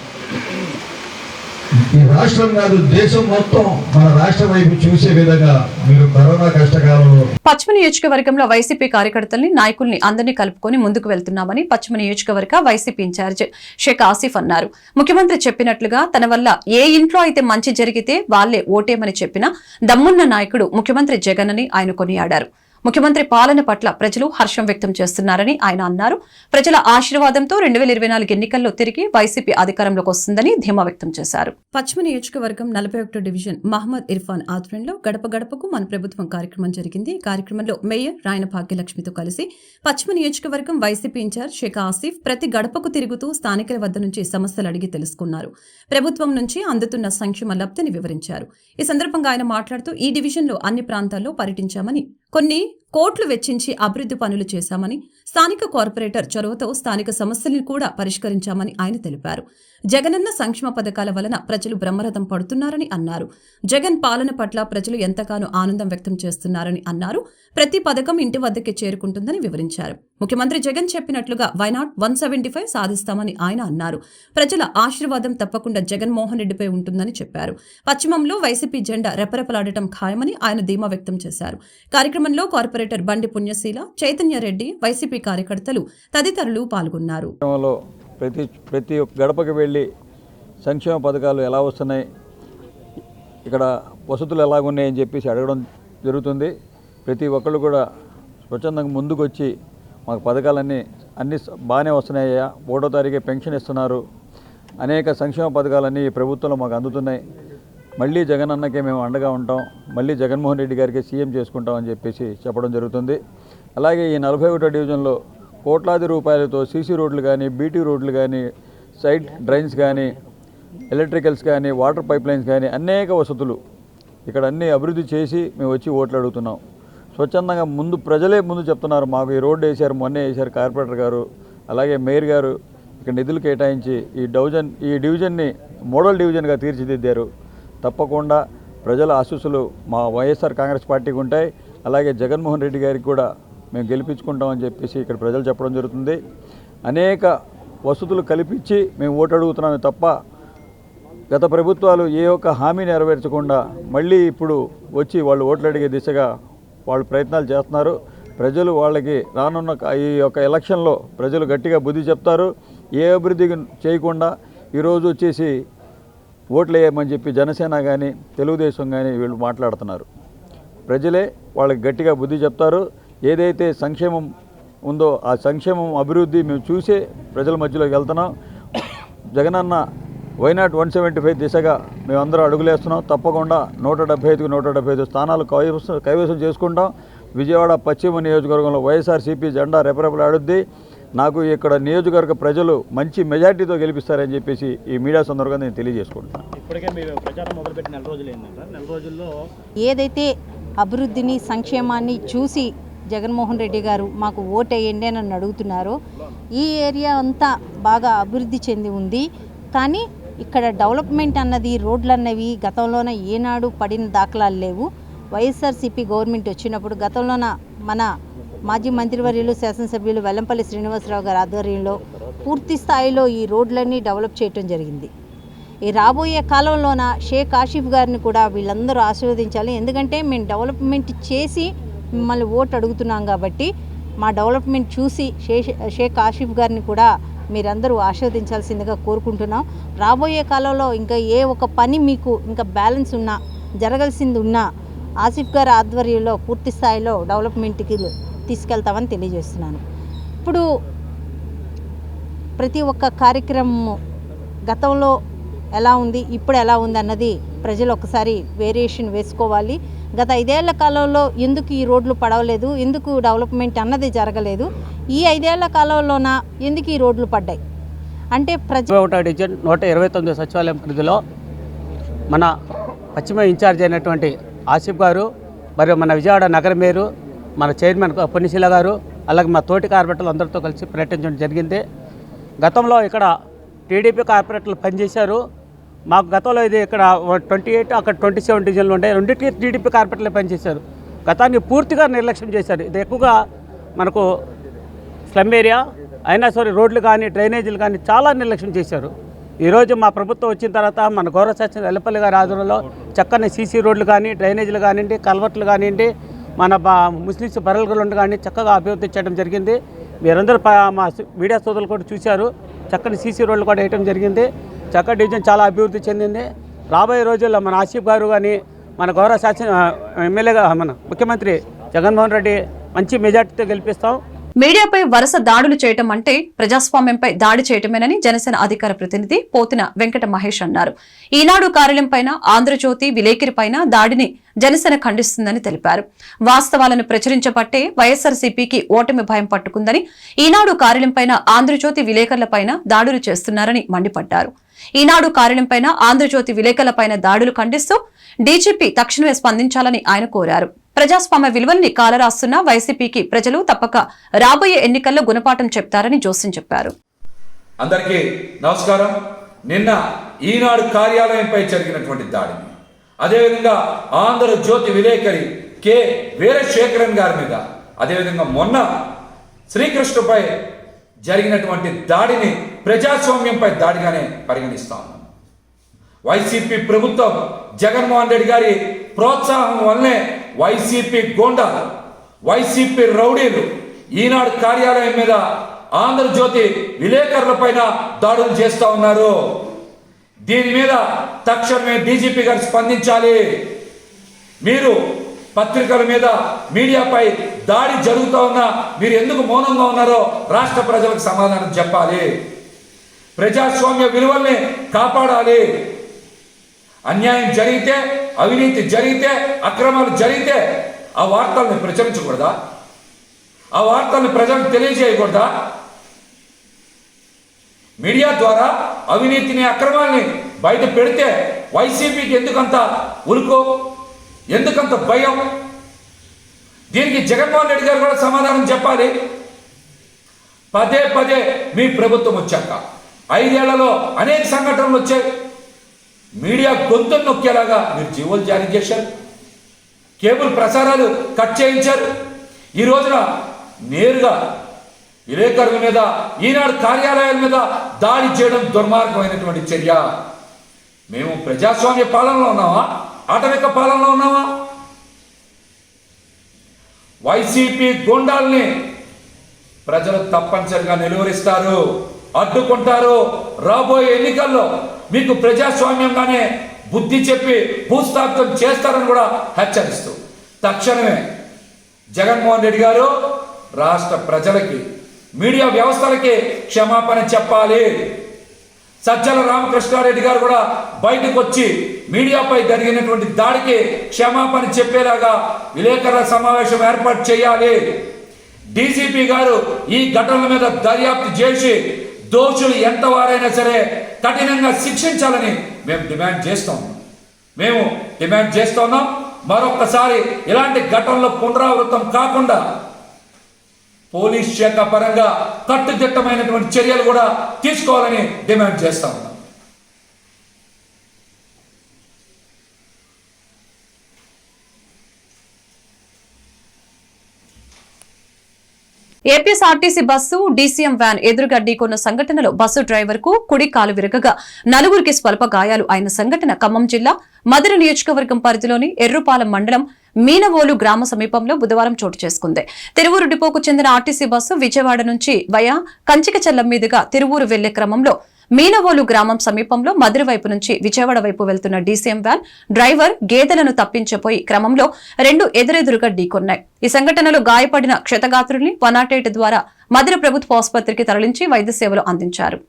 ఈ రాష్ట్రం కాదు దేశం మొత్తం మన రాష్ట్రం వైపు చూసే విధంగా మీరు కరోనా కష్టకాలంలో. పశ్చిమ నియోజకవర్గంలో వైసీపీ కార్యకర్తల్ని, నాయకుల్ని అందరినీ కలుపుకొని ముందుకు వెళ్తున్నామని పశ్చిమ నియోజకవర్గ వైసీపీ ఇన్ఛార్జ్ షేక్ ఆసిఫ్ అన్నారు. ముఖ్యమంత్రి చెప్పినట్లుగా తన వల్ల ఏ ఇంట్లో అయితే మంచి జరిగితే వాళ్లే ఓటేమని చెప్పిన దమ్మున్న నాయకుడు ముఖ్యమంత్రి జగన్ అని ఆయన కొనియాడారు. ముఖ్యమంత్రి పాలన పట్ల ప్రజలు హర్షం వ్యక్తం చేస్తున్నారని ఆయన అన్నారు. ప్రజల ఆశీర్వాదంతో 2024 ఎన్నికల్లో తిరిగి వైసీపీ అధికారంలోకి వస్తుందని ధీమా వ్యక్తం చేశారు. పశ్చిమ నియోజకవర్గం 41 డివిజన్ మహమ్మద్ ఇర్ఫాన్ ఆధ్వర్యంలో గడప గడపకు మన ప్రభుత్వం కార్యక్రమం జరిగింది. ఈ కార్యక్రమంలో మేయర్ రాయన భాగ్యలక్ష్మితో కలిసి పశ్చిమ నియోజకవర్గం వైసీపీ ఇన్ఛార్జ్ షేక్ ఆసిఫ్ ప్రతి గడపకు తిరుగుతూ స్థానికుల వద్ద నుంచి సమస్యలు అడిగి తెలుసుకున్నారు. ప్రభుత్వం నుంచి అందుతున్న సంక్షేమ లబ్ధిని వివరించారు. ఈ సందర్భంగా ఆయన మాట్లాడుతూ ఈ డివిజన్లో అన్ని ప్రాంతాల్లో పర్యటించామని, కొన్ని కోట్లు వెచ్చించి అభివృద్ధి పనులు చేశామని, స్థానిక కార్పొరేటర్ చొరవతో స్థానిక సమస్యలను కూడా పరిష్కరించామని ఆయన తెలిపారు. జగనన్న సంక్షేమ పథకాల వలన ప్రజలు బ్రహ్మరథం పడుతున్నారని అన్నారు. జగన్ పాలన పట్ల ప్రజలు ఎంతగానో ఆనందం వ్యక్తం చేస్తున్నారని అన్నారు. ప్రతి పథకం ఇంటి వద్దకే చేరుకుంటుందని వివరించారు. ముఖ్యమంత్రి జగన్ చెప్పినట్లుగా వైనాట్ 175 సాధిస్తామని ఆయన అన్నారు. ప్రజల ఆశీర్వాదం తప్పకుండా జగన్మోహన్ రెడ్డిపై ఉంటుందని చెప్పారు. పశ్చిమంలో వైసీపీ జెండా రెపరెపలాడటం ఖాయమని ఆయన ధీమా వ్యక్తం చేశారు. కార్యక్రమంలో కార్పొరేటర్ బండి పుణ్యశీల, చైతన్య రెడ్డి, వైసీపీ కార్యకర్తలు తదితరులు పాల్గొన్నారు. ప్రతి గడపకి వెళ్ళి సంక్షేమ పథకాలు ఎలా వస్తున్నాయి, ఇక్కడ వసతులు ఎలాగున్నాయని చెప్పేసి అడగడం జరుగుతుంది. ప్రతి ఒక్కళ్ళు కూడా స్వచ్ఛందంగా ముందుకు వచ్చి మాకు పథకాలన్నీ బాగానే వస్తున్నాయ్యా, 1వ తారీఖే పెన్షన్ ఇస్తున్నారు, అనేక సంక్షేమ పథకాలన్నీ ఈ ప్రభుత్వంలో మాకు అందుతున్నాయి, మళ్ళీ జగన్ అన్నకే మేము అండగా ఉంటాం, మళ్ళీ జగన్మోహన్ రెడ్డి గారికి సీఎం చేసుకుంటాం అని చెప్పేసి చెప్పడం జరుగుతుంది. అలాగే ఈ 41వ డివిజన్లో కోట్లాది రూపాయలతో సీసీ రోడ్లు కానీ, బీటీ రోడ్లు కానీ, సైడ్ డ్రైన్స్ కానీ, ఎలక్ట్రికల్స్ కానీ, వాటర్ పైప్ లైన్స్ కానీ అనేక వసతులు ఇక్కడ అన్నీ అభివృద్ధి చేసి మేము వచ్చి ఓట్లు అడుగుతున్నాం. స్వచ్ఛందంగా ప్రజలే ముందు చెప్తున్నారు, మాకు ఈ రోడ్డు వేశారు, మొన్నే వేశారు కార్పొరేటర్ గారు, అలాగే మేయర్ గారు ఇక్కడ నిధులు కేటాయించి ఈ డివిజన్ని మోడల్ డివిజన్గా తీర్చిదిద్దారు. తప్పకుండా ప్రజల ఆశీస్సులు మా వైఎస్ఆర్ కాంగ్రెస్ పార్టీకి ఉంటాయి. అలాగే జగన్మోహన్ రెడ్డి గారికి కూడా మేము గెలిపించుకుంటామని చెప్పేసి ఇక్కడ ప్రజలు చెప్పడం జరుగుతుంది. అనేక వసతులు కల్పించి మేము ఓటు అడుగుతున్నామే తప్ప గత ప్రభుత్వాలు ఏ ఒక్క హామీ నెరవేర్చకుండా మళ్ళీ ఇప్పుడు వచ్చి వాళ్ళు ఓట్లు అడిగే దిశగా వాళ్ళు ప్రయత్నాలు చేస్తున్నారు. ప్రజలు వాళ్ళకి రానున్న ఈ యొక్క ఎలక్షన్లో ప్రజలు గట్టిగా బుద్ధి చెప్తారు. ఏ అభివృద్ధి చేయకుండా ఈరోజు వచ్చేసి ఓట్లు వేయమని చెప్పి జనసేన కానీ తెలుగుదేశం కానీ వీళ్ళు మాట్లాడుతున్నారు. ప్రజలే వాళ్ళకి గట్టిగా బుద్ధి చెప్తారు. ఏదైతే సంక్షేమం ఉందో ఆ సంక్షేమం అభివృద్ధి మేము చూసే ప్రజల మధ్యలోకి వెళ్తున్నాం. జగనన్న వైనాట్ 175 దిశగా మేమందరం అడుగులేస్తున్నాం. తప్పకుండా 175 స్థానాలు కైవసం చేసుకుంటాం. విజయవాడ పశ్చిమ నియోజకవర్గంలో వైఎస్ఆర్సీపీ జెండా రెపరెపలాడుద్ది. నాకు ఇక్కడ నియోజకవర్గ ప్రజలు మంచి మెజార్టీతో గెలిపిస్తారని చెప్పేసి ఈ మీడియా సందర్భంగా నేను తెలియజేసుకుంటున్నాను. ఇప్పటికే మీరు ప్రచారం మొదలుపెట్టి 4 రోజులు అయిందంట. 4 రోజుల్లో ఏదైతే అభివృద్ధిని సంక్షేమాన్ని చూసి జగన్మోహన్ రెడ్డి గారు మాకు ఓటు వేయండి అని అడుగుతున్నారో ఈ ఏరియా అంతా బాగా అభివృద్ధి చెంది ఉంది. కానీ ఇక్కడ డెవలప్మెంట్ అన్నది రోడ్లు అన్నవి గతంలోన ఏనాడు పడిన దాఖలాలు లేవు. వైఎస్ఆర్సీపీ గవర్నమెంట్ వచ్చినప్పుడు గతంలోన మన మాజీ మంత్రివర్యులు శాసనసభ్యులు వెల్లంపల్లి శ్రీనివాసరావు గారి ఆధ్వర్యంలో పూర్తి స్థాయిలో ఈ రోడ్లన్నీ డెవలప్ చేయటం జరిగింది. ఈ రాబోయే కాలంలోన షేక్ ఆసిఫ్ గారిని కూడా వీళ్ళందరూ ఆశీర్వదించాలి. ఎందుకంటే మేము డెవలప్మెంట్ చేసి మిమ్మల్ని ఓటు అడుగుతున్నాం కాబట్టి మా డెవలప్మెంట్ చూసి షేక్ ఆసిఫ్ గారిని కూడా మీరందరూ ఆశీర్వదించాల్సిందిగా కోరుకుంటున్నాం. రాబోయే కాలంలో ఇంకా ఏ ఒక పని మీకు ఇంకా బ్యాలెన్స్ ఉన్నా జరగాల్సింది ఉన్నా ఆసిఫ్ గారి ఆధ్వర్యంలో పూర్తి స్థాయిలో డెవలప్మెంట్కి తీసుకెళ్తామని తెలియజేస్తున్నాను. ఇప్పుడు ప్రతి ఒక్క కార్యక్రమం గతంలో ఎలా ఉంది ఇప్పుడు ఎలా ఉంది అన్నది ప్రజలు ఒకసారి వేరియేషన్ వేసుకోవాలి. గత 5 ఏళ్ల కాలంలో ఎందుకు ఈ రోడ్లు పడవలేదు, ఎందుకు డెవలప్మెంట్ అన్నది జరగలేదు, ఈ 5 ఏళ్ల కాలంలోన ఎందుకు ఈ రోడ్లు పడ్డాయి అంటే డివిజన్ 129 సచివాలయం పరిధిలో మన పశ్చిమ ఇన్ఛార్జ్ అయినటువంటి ఆసిఫ్ గారు మరియు మన విజయవాడ నగర మేయరు మన చైర్మన్ పొన్నిశీల గారు అలాగే మా తోటి కార్పొరేటర్లు అందరితో కలిసి పర్యటించడం జరిగింది. గతంలో ఇక్కడ టీడీపీ కార్పొరేటర్లు పనిచేశారు. మాకు గతంలో ఇది ఇక్కడ 28 అక్కడ 27 డివిజన్లు ఉంటాయి. రెండింటికి టీడీపీ కార్పొరేటర్లు పనిచేశారు. గతాన్ని పూర్తిగా నిర్లక్ష్యం చేశారు. ఇది ఎక్కువగా మనకు స్లమ్ ఏరియా అయినా సరే రోడ్లు కానీ డ్రైనేజీలు కానీ చాలా నిర్లక్ష్యం చేశారు. ఈరోజు మా ప్రభుత్వం వచ్చిన తర్వాత మన గౌరవ శాసన వెల్లంపల్లి గారి ఆధ్వర్యంలో చక్కని సీసీ రోడ్లు కానీ డ్రైనేజీలు కానివ్వండి కల్వర్ట్లు కానివ్వండి మన ముస్లిమ్స్ బరల్ గ్రౌండ్ కానీ చక్కగా అభివృద్ధి చేయడం జరిగింది. మీరందరూ మా మీడియా సోదరులు కూడా చూశారు. చక్కని సీసీ రోడ్లు కూడా వేయడం జరిగింది. చక్కటి డివిజన్ చాలా అభివృద్ధి చెందింది. రాబోయే రోజుల్లో మన ఆసిఫ్ గారు కానీ మన గౌరవ శాసన ఎమ్మెల్యేగా మన ముఖ్యమంత్రి జగన్మోహన్ రెడ్డి మంచి మెజార్టీతో గెలిపిస్తాం. మీడియాపై వరుస దాడులు చేయటం అంటే ప్రజాస్వామ్యంపై దాడి చేయటమేనని జనసేన అధికార ప్రతినిధి పోతిన వెంకట మహేష్ అన్నారు. ఈనాడు కార్యాలయం పైన ఆంధ్రజ్యోతి విలేకరి పైన దాడిని జనసేన ఖండిస్తుందని తెలిపారు. వాస్తవాలను ప్రచురించబట్టే వైఎస్ఆర్సీపీకి ఓటమి భయం పట్టుకుందని, ఈనాడు కార్యాలయం పైన ఆంధ్రజ్యోతి విలేకరులపైన దాడులు చేస్తున్నారని మండిపడ్డారు. ఈనాడు కార్యాలయం పైన ఆంధ్రజ్యోతి విలేకరులపైన దాడులు ఖండిస్తూ డీజీపీ తక్షణమే స్పందించాలని ఆయన కోరారు. ప్రజాస్వామ్య విలువల్ని కాలరాస్తున్న వైసీపీకి ప్రజలు తప్పక రాబోయే ఎన్నికల్లో గుణపాఠం చెప్తారని జోస్యం చెప్పారు. అందరికీ నమస్కారం. నిన్న ఈనాడు కార్యాలయంపై జరిగినటువంటి దాడిని, అదేవిధంగా ఆంధ్రజ్యోతి విలేకరి కె వీరశేఖరన్ గారి మీద, అదేవిధంగా మొన్న శ్రీకృష్ణపై జరిగినటువంటి దాడిని ప్రజాస్వామ్యంపై దాడిగానే పరిగణిస్తాం. వైసీపీ ప్రభుత్వం జగన్మోహన్ రెడ్డి గారి ప్రోత్సాహం వల్లనే వైసీపీ గోండాలు, వైసీపీ రౌడీలు ఈనాడు కార్యాలయం మీద ఆంధ్రజ్యోతి విలేకరులపైన దాడులు చేస్తూ ఉన్నారు. దీని మీద తక్షణమే డీజీపీ గారు స్పందించాలి. మీరు పత్రికల మీద మీడియాపై దాడి జరుగుతూ ఉన్నా మీరు ఎందుకు మౌనంగా ఉన్నారో రాష్ట్ర ప్రజలకు సమాధానం చెప్పాలి. ప్రజాస్వామ్య విలువల్ని కాపాడాలి. అన్యాయం జరిగితే, అవినీతి జరిగితే, అక్రమాలు జరిగితే ఆ వార్తల్ని ప్రచురించకూడదా? ఆ వార్తల్ని ప్రజలకు తెలియజేయకూడదా? మీడియా ద్వారా అవినీతిని, అక్రమాల్ని బయట పెడితే వైసీపీకి ఎందుకంత ఉలుకో, ఎందుకంత భయం? దీనికి జగన్మోహన్ రెడ్డి గారు కూడా సమాధానం చెప్పాలి. పదే పదే మీ ప్రభుత్వం వచ్చాక 5 ఏళ్లలో అనేక సంఘటనలు వచ్చాయి. మీడియా గొంతులు నొక్కేలాగా మీరు జీవోలు జారీ చేశారు, కేబుల్ ప్రసారాలు కట్ చేయించారు. ఈ రోజున నేరుగా విలేకరుల మీద, ఈనాడు కార్యాలయాల మీద దాడి చేయడం దుర్మార్గమైనటువంటి చర్య. మేము ప్రజాస్వామ్య పాలనలో ఉన్నావా, ఆటవిక పాలనలో ఉన్నావా? వైసీపీ గుండాల్ని ప్రజలు తప్పనిసరిగా నిలువరిస్తారు, అడ్డుకుంటారు. రాబోయే ఎన్నికల్లో మీకు ప్రజాస్వామ్యంగానే బుద్ధి చెప్పి భూస్థాపితం చేస్తారని కూడా హెచ్చరిస్తూ తక్షణమే జగన్మోహన్ రెడ్డి గారు రాష్ట్ర ప్రజలకి, మీడియా వ్యవస్థలకి క్షమాపణ చెప్పాలి. సజ్జల రామకృష్ణారెడ్డి గారు కూడా బయటకు వచ్చి మీడియాపై జరిగినటువంటి దాడికి క్షమాపణ చెప్పేలాగా విలేకరుల సమావేశం ఏర్పాటు చేయాలి. డీజీపీ గారు ఈ ఘటనల మీద దర్యాప్తు చేసి దోషులు ఎంతవారైనా సరే కఠినంగా శిక్షించాలని మేము డిమాండ్ చేస్తున్నాం. మరొక్కసారి ఇలాంటి ఘటనలు పునరావృతం కాకుండా పోలీస్ శాఖ పరంగా కట్టుదిట్టమైనటువంటి చర్యలు కూడా తీసుకోవాలని డిమాండ్ చేస్తా ఉన్నాం. ఏపీఎస్ఆర్టీసీ బస్సు డీసీఎం వ్యాన్ ఎదురుగా ఢీకొన్న సంఘటనలో బస్సు డ్రైవర్ కు కుడి కాలు విరగగా నలుగురికి స్వల్ప గాయాలు అయిన సంఘటన ఖమ్మం జిల్లా మధుర నియోజకవర్గం పరిధిలోని ఎర్రుపాలెం మండలం మీనవోలు గ్రామ సమీపంలో బుధవారం చోటు చేసుకుంది. తిరువూరు డిపోకు చెందిన ఆర్టీసీ బస్సు విజయవాడ నుంచి వయా కంచికచల్లం మీదుగా తిరువూరు వెళ్లే క్రమంలో మీనవోలు గ్రామం సమీపంలో మధుర వైపు నుంచి విజయవాడ వైపు వెళ్తున్న డీసీఎం వ్యాన్ డ్రైవర్ గేదెలను తప్పించపోయి క్రమంలో రెండు ఎదురెదురుగా ఢీకొన్నాయి. ఈ సంఘటనలో గాయపడిన క్షతగాత్రుల్ని 108 ద్వారా మధుర ప్రభుత్వ ఆసుపత్రికి తరలించి వైద్య సేవలు అందించారు.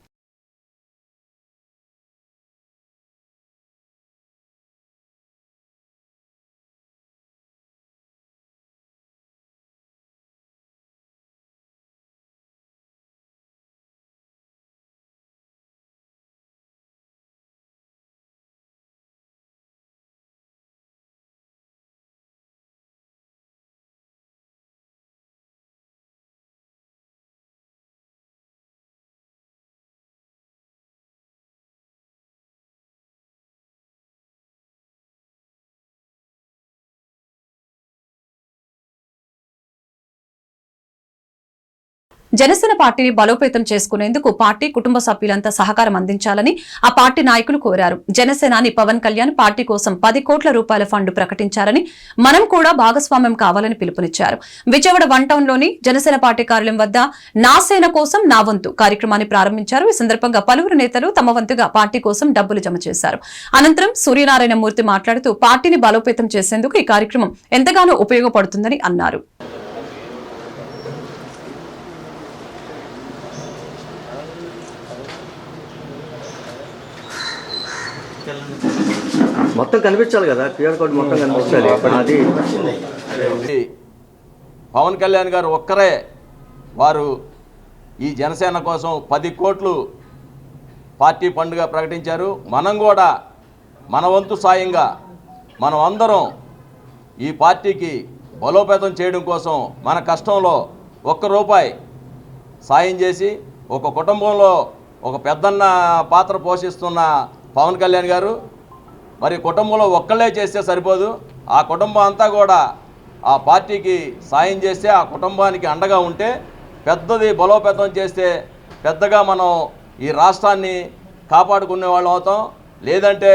జనసేన పార్టీని బలోపేతం చేసుకునేందుకు పార్టీ కుటుంబ సభ్యులంతా సహకారం అందించాలని ఆ పార్టీ నాయకులు కోరారు. జనసేనాని పవన్ కళ్యాణ్ పార్టీ కోసం 10 కోట్ల రూపాయల ఫండ్ ప్రకటించారని, మనం కూడా భాగస్వామ్యం కావాలని పిలుపునిచ్చారు. విజయవాడ 1 టౌన్లోని జనసేన పార్టీ కార్యాలయం వద్ద నా సేన కోసం నా వంతు కార్యక్రమాన్ని ప్రారంభించారు. ఈ సందర్భంగా పలువురు నేతలు తమ వంతుగా పార్టీ కోసం డబ్బులు జమ చేశారు. అనంతరం సూర్యనారాయణ మూర్తి మాట్లాడుతూ పార్టీని బలోపేతం చేసేందుకు ఈ కార్యక్రమం ఎంతగానో ఉపయోగపడుతుందని అన్నారు. మొత్తం కనిపించాలి కదా, క్యూఆర్ కోడ్ మొత్తం కనిపించాలి. అది పవన్ కళ్యాణ్ గారు ఒక్కరే వారు ఈ జనసేన కోసం 10 కోట్లు పార్టీ ఫండ్గా ప్రకటించారు. మనం కూడా మన వంతు సాయంగా మనం అందరం ఈ పార్టీకి బలోపేతం చేయడం కోసం మన కష్టంలో 1 రూపాయి సాయం చేసి ఒక కుటుంబంలో ఒక పెద్దన్న పాత్ర పోషిస్తున్న పవన్ కళ్యాణ్ గారు మరి కుటుంబంలో ఒక్కళ్ళే చేస్తే సరిపోదు, ఆ కుటుంబం అంతా కూడా ఆ పార్టీకి సాయం చేస్తే, ఆ కుటుంబానికి అండగా ఉంటే, పెద్దది బలోపేతం చేస్తే పెద్దగా మనం ఈ రాష్ట్రాన్ని కాపాడుకునే వాళ్ళం అవుతాం. లేదంటే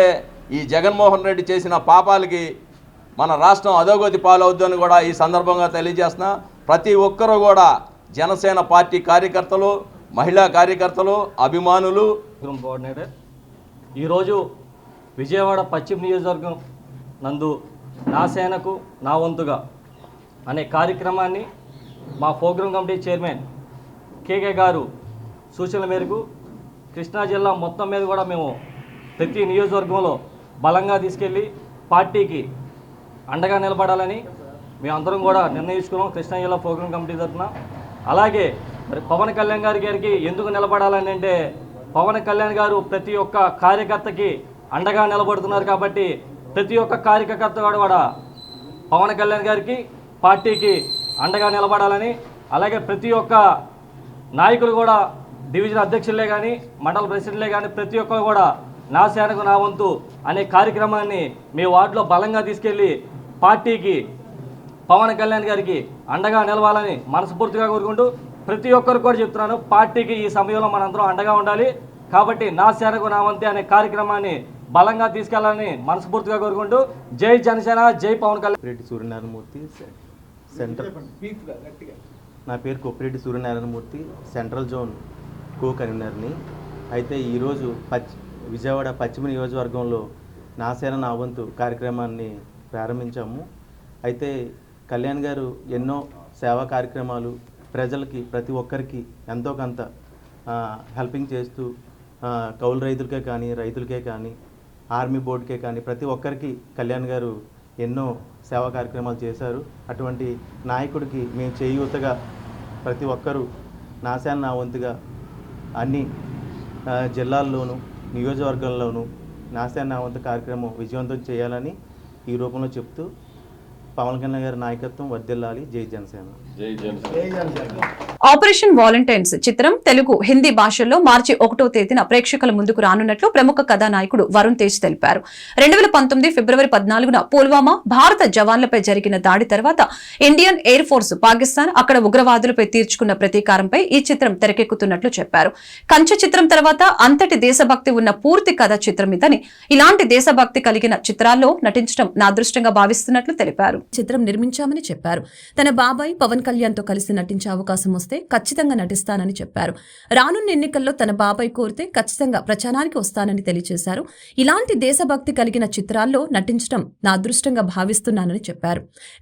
ఈ జగన్మోహన్ రెడ్డి చేసిన పాపాలకి మన రాష్ట్రం అధోగతి పాలవుద్దని కూడా ఈ సందర్భంగా తెలియజేస్తున్నా. ప్రతి ఒక్కరూ కూడా జనసేన పార్టీ కార్యకర్తలు, మహిళా కార్యకర్తలు, అభిమానులు, కోఆర్డినేటర్ ఈరోజు విజయవాడ పశ్చిమ నియోజకవర్గం నందు నా సేనకు నా వంతుగా అనే కార్యక్రమాన్ని మా ప్రోగ్రామ్ కమిటీ చైర్మన్ కేకే గారు సూచనల మేరకు కృష్ణా జిల్లా మొత్తం మీద కూడా మేము ప్రతి నియోజకవర్గంలో బలంగా తీసుకెళ్ళి పార్టీకి అండగా నిలబడాలని మేమందరం కూడా నిర్ణయించుకున్నాం కృష్ణా జిల్లా ప్రోగ్రామ్ కమిటీ తరఫున. అలాగే మరి పవన్ కళ్యాణ్ గారికి ఎందుకు నిలబడాలని అంటే, పవన్ కళ్యాణ్ గారు ప్రతి ఒక్క కార్యకర్తకి అండగా నిలబడుతున్నారు కాబట్టి ప్రతి ఒక్క కార్యకర్త కూడా పవన్ కళ్యాణ్ గారికి పార్టీకి అండగా నిలబడాలని, అలాగే ప్రతి ఒక్క నాయకులు కూడా డివిజన్ అధ్యక్షులే కానీ మండల ప్రెసిడెంట్లే కానీ ప్రతి ఒక్కరు కూడా నా సేనకు నా వంతు అనే కార్యక్రమాన్ని మీ వార్డులో బలంగా తీసుకెళ్ళి పార్టీకి పవన్ కళ్యాణ్ గారికి అండగా నిలవాలని మనస్ఫూర్తిగా కోరుకుంటూ ప్రతి ఒక్కరు కూడా చెప్తున్నాను, పార్టీకి ఈ సమయంలో మనందరం అండగా ఉండాలి. కాబట్టి నా సేనకు నా వంతు అనే కార్యక్రమాన్ని బలంగా తీసుకెళ్లాలని మనస్ఫూర్తిగా కోరుకుంటూ జై జనసేన, జై పవన్ కళ్యాణ్. కొప్పిరెడ్డి సూర్యనారాయణమూర్తి సెంట్రల్ నా పేరు కొప్పిరెడ్డి సూర్యనారాయణమూర్తి, సెంట్రల్ జోన్ కో కన్వీనర్ని. అయితే ఈరోజు విజయవాడ పశ్చిమ నియోజకవర్గంలో నా సేన నా వంతు కార్యక్రమాన్ని ప్రారంభించాము. అయితే కళ్యాణ్ గారు ఎన్నో సేవా కార్యక్రమాలు ప్రజలకి ప్రతి ఒక్కరికి ఎంతో కొంత హెల్పింగ్ చేస్తూ కౌలు రైతులకే కానీ రైతులకే కానీ ఆర్మీ బోర్డుకే కానీ ప్రతి ఒక్కరికి కళ్యాణ్ గారు ఎన్నో సేవా కార్యక్రమాలు చేశారు. అటువంటి నాయకుడికి మేము చేయూతగా ప్రతి ఒక్కరూ నా సేన నా వంతుగా అన్ని జిల్లాల్లోనూ నియోజకవర్గాల్లోనూ నా సేన నా వంతు కార్యక్రమం విజయవంతం చేయాలని ఈ రూపంలో చెప్తూ పవన్ కళ్యాణ్ గారి నాయకత్వం వర్ధిల్లాలి. జై జనసేన. ఆపరేషన్ వాలంటైన్స్ చిత్రం తెలుగు, హిందీ భాషల్లో మార్చి 1వ తేదీన ప్రేక్షకుల ముందుకు రానున్నట్లు ప్రముఖ కథానాయకుడు వరుణ్ తేజ్ తెలిపారు. 2019 ఫిబ్రవరి 14న పుల్వామా భారత జవాన్లపై జరిగిన దాడి తర్వాత ఇండియన్ ఎయిర్ ఫోర్స్ పాకిస్తాన్ అక్కడ ఉగ్రవాదులపై తీర్చుకున్న ప్రతీకారంపై ఈ చిత్రం తెరకెక్కుతున్నట్లు చెప్పారు. కంచె చిత్రం తర్వాత అంతటి దేశభక్తి ఉన్న పూర్తి కథ చిత్రం ఇదని, ఇలాంటి దేశభక్తి కలిగిన చిత్రాల్లో నటించడం నా అదృష్టంగా భావిస్తున్నట్లు తెలిపారు. చిత్రం నిర్మించామని చెప్పారు. తన బాబాయ్ పవన్ కళ్యాణ్ తో కలిసి నటించే అవకాశం వస్తే ఖచ్చితంగా నటిస్తానని చెప్పారు. రానున్న ఎన్నికల్లో తన బాబాయ్ కోరితే ఖచ్చితంగా ప్రచారానికి వస్తానని తెలియజేశారు. ఇలాంటి దేశభక్తి కలిగిన చిత్రాల్లో నటించడం నా అదృష్టంగా భావిస్తున్నానని చెప్పారు.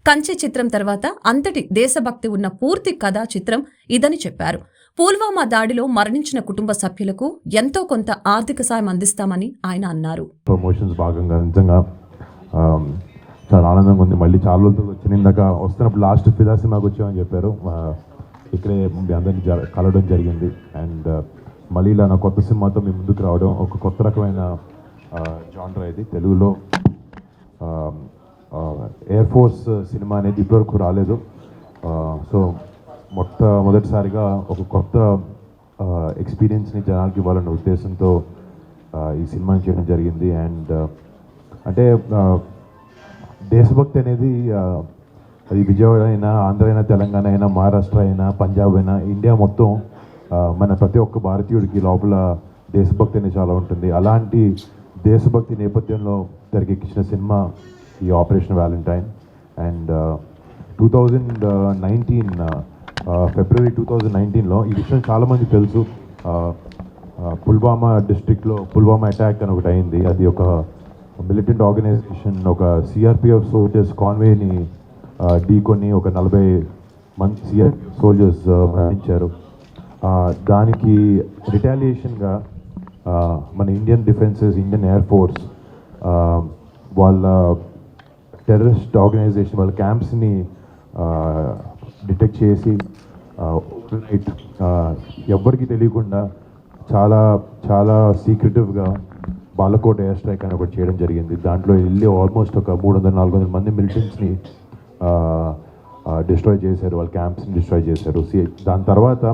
కంచె చిత్రం తర్వాత అంతటి దేశభక్తి ఉన్న పూర్తి కథా చిత్రం ఇదని చెప్పారు. పుల్వామా దాడిలో మరణించిన కుటుంబ సభ్యులకు ఎంతో కొంత ఆర్థిక సాయం అందిస్తామని ఆయన అన్నారు. ప్రమోషన్స్ భాగంగా నిజంగా చాలా ఆనందంగా ఉంది. మళ్ళీ చాలా రోజులు వచ్చిన ఇందాక వస్తున్నప్పుడు లాస్ట్ ఫిదా సినిమాకి వచ్చామని చెప్పారు. ఇక్కడే మీ అందరినీ కలవడం జరిగింది. అండ్ మళ్ళీ ఇలా నా కొత్త సినిమాతో మీ ముందుకు రావడం ఒక కొత్త రకమైన జానర్ ఇది. తెలుగులో ఎయిర్ ఫోర్స్ సినిమా అనేది ఇప్పటివరకు రాలేదు. సో మొట్టమొదటిసారిగా ఒక కొత్త ఎక్స్పీరియన్స్ని జనాలకి ఇవ్వాలన్న ఉద్దేశంతో ఈ సినిమాని చేయడం జరిగింది. అండ్ అంటే దేశభక్తి అనేది అది విజయవాడ అయినా, ఆంధ్ర అయినా, తెలంగాణ అయినా, మహారాష్ట్ర అయినా, పంజాబ్ అయినా, ఇండియా మొత్తం మన ప్రతి ఒక్క భారతీయుడికి లోపల దేశభక్తి అనేది చాలా ఉంటుంది. అలాంటి దేశభక్తి నేపథ్యంలో తెరకెక్కించిన సినిమా ఈ ఆపరేషన్ వ్యాలంటైన్. అండ్ 2019 ఫిబ్రవరి 2019లో ఈ విషయం చాలామంది తెలుసు. పుల్వామా డిస్ట్రిక్ట్లో పుల్వామా అటాక్ అని ఒకటి అయింది. అది ఒక మిలిటెంట్ ఆర్గనైజేషన్, ఒక సిఆర్పిఎఫ్ సోల్జర్స్ కాన్వేని ఢీకొని ఒక 40 మంది సిఆర్పిఎఫ్ సోల్జర్స్ మరణించారు. దానికి రిటాలియేషన్గా మన Indian defences, Indian air force వాళ్ళ టెర్రరిస్ట్ ఆర్గనైజేషన్ వాళ్ళ క్యాంప్స్ని డిటెక్ట్ చేసి ఎవ్వరికి తెలియకుండా చాలా చాలా సీక్రెటివ్గా బాలకోట్ ఎయిర్ స్ట్రైక్ అని ఒకటి చేయడం జరిగింది. దాంట్లో వెళ్ళి ఆల్మోస్ట్ ఒక 300-400 మంది మిలిటెంట్స్ని డిస్ట్రాయ్ చేశారు, వాళ్ళ క్యాంప్స్ని డిస్ట్రాయ్ చేశారు. దాని తర్వాత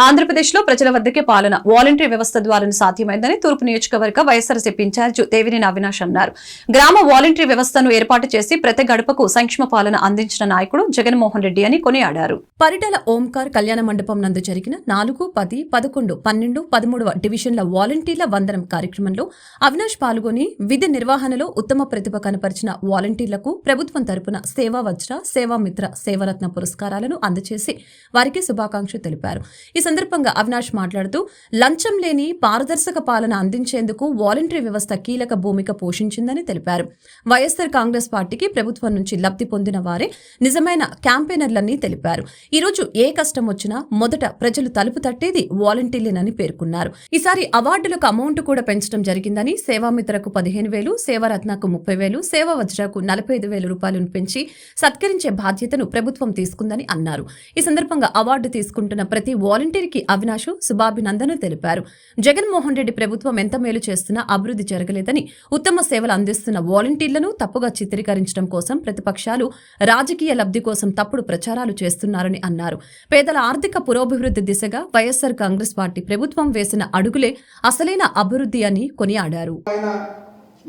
ఆంధ్రప్రదేశ్లో ప్రజల వద్దకే పాలన వాలంటరీ వ్యవస్థ ద్వారానే సాధ్యమైందని తూర్పు నియోజకవర్గ వైఎస్ఆర్సీపీ ఇన్ఛార్జ్ దేవినేని అవినాష్ అన్నారు. గ్రామ వాలంటరీ వ్యవస్థను ఏర్పాటు చేసి ప్రతి గడపకు సంక్షేమ పాలన అందించిన నాయకుడు జగన్మోహన్ రెడ్డి అని కొనియాడారు. పరిటాల ఓంకార్ కళ్యాణ మండపం నందు జరిగిన 4, 10, 11, 12, 13వ డివిజన్ల వాలంటీర్ల వందనం కార్యక్రమంలో అవినాష్ పాల్గొని విధి నిర్వహణలో ఉత్తమ ప్రతిభ కనపరిచిన వాలంటీర్లకు ప్రభుత్వం తరపున సేవా వజ్ర, సేవామిత్ర, సేవరత్న పురస్కారాలను అందజేసి వారికి శుభాకాంక్షలు తెలిపారు. ఈ సందర్భంగా అవినాష్ మాట్లాడుతూ లంచం లేని పారదర్శక పాలన అందించేందుకు వాలంటరీ వ్యవస్థ కీలక భూమిక పోషించిందని తెలిపారు. వైఎస్ఆర్ కాంగ్రెస్ పార్టీకి ప్రభుత్వం నుంచి లబ్ధి పొందిన వారే నిజమైన క్యాంపెయినర్లని తెలిపారు. ఈ రోజు ఏ కష్టం వచ్చినా మొదట ప్రజలు తలుపు తట్టేది వాలంటీర్లేనని పేర్కొన్నారు. ఈసారి అవార్డులకు అమౌంట్ కూడా పెంచడం జరిగిందని, సేవామిత్రకు 15,000, సేవారత్నకు 30,000, సేవా వజ్రకు 45,000 రూపాయలను పెంచి సత్కరించే బాధ్యతను ప్రభుత్వం తీసుకుందని అన్నారు. ఈ సందర్భంగా అవార్డు తీసుకుంటున్న ప్రతి వాలంటీర్కి అవినాష్ శుభాభినందనలు తెలిపారు. జగన్మోహన్ రెడ్డి ప్రభుత్వం ఎంత మేలు చేస్తున్నా అభివృద్ధి జరగలేదని, ఉత్తమ సేవలు అందిస్తున్న వాలంటీర్లను తప్పుగా చిత్రీకరించడం కోసం ప్రతిపక్షాలు రాజకీయ లబ్ధి కోసం తప్పుడు ప్రచారాలు చేస్తున్నారని అన్నారు. పేదల ఆర్థిక పురోభివృద్ధి దిశగా వైఎస్ఆర్ కాంగ్రెస్ పార్టీ ప్రభుత్వం వేసిన అడుగులే అసలైన అభివృద్ధి అని కొనియాడారు.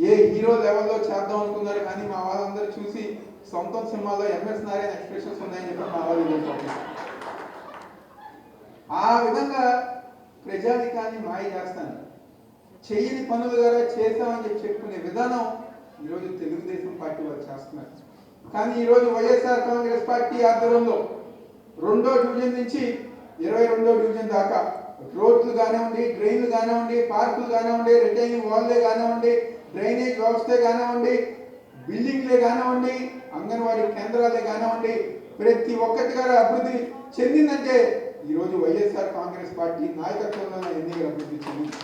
ఏ హీరో లెవెల్లో చేద్దాం అనుకున్నారు, కానీ మా వాళ్ళందరూ చూసి సొంతం సినిమాలో ఎంఎస్ నారాయణ ఎక్స్ప్రెషన్స్ ఉన్నాయని చెప్పి మా వాళ్ళు ఆ విధంగా ప్రజాధికాన్ని మాయ చేస్తాను. చేయని పనులు ద్వారా చేశామని చెప్పి చెప్పుకునే విధానం ఈరోజు తెలుగుదేశం పార్టీ వాళ్ళు చేస్తున్నారు. కానీ ఈరోజు వైఎస్ఆర్ కాంగ్రెస్ పార్టీ ఆధ్వర్యంలో 2వ డివిజన్ నుంచి 22వ డివిజన్ దాకా రోడ్లు కానివ్వండి, డ్రైన్లు కానివ్వండి, పార్కులు కానివ్వండి, రిటైనింగ్ వాల్లే కానివ్వండి, డ్రైనేజ్ వ్యవస్థే కానివ్వండి, బిల్డింగ్లే కానివ్వండి, అంగన్వాడీ కేంద్రాలే కానివ్వండి, ప్రతి ఒక్కటి గారు అభివృద్ధి చెందిందంటే ఈరోజు వైఎస్ఆర్ కాంగ్రెస్ పార్టీ నాయకత్వంలో ఎన్నికలు అభివృద్ధి చెందింది.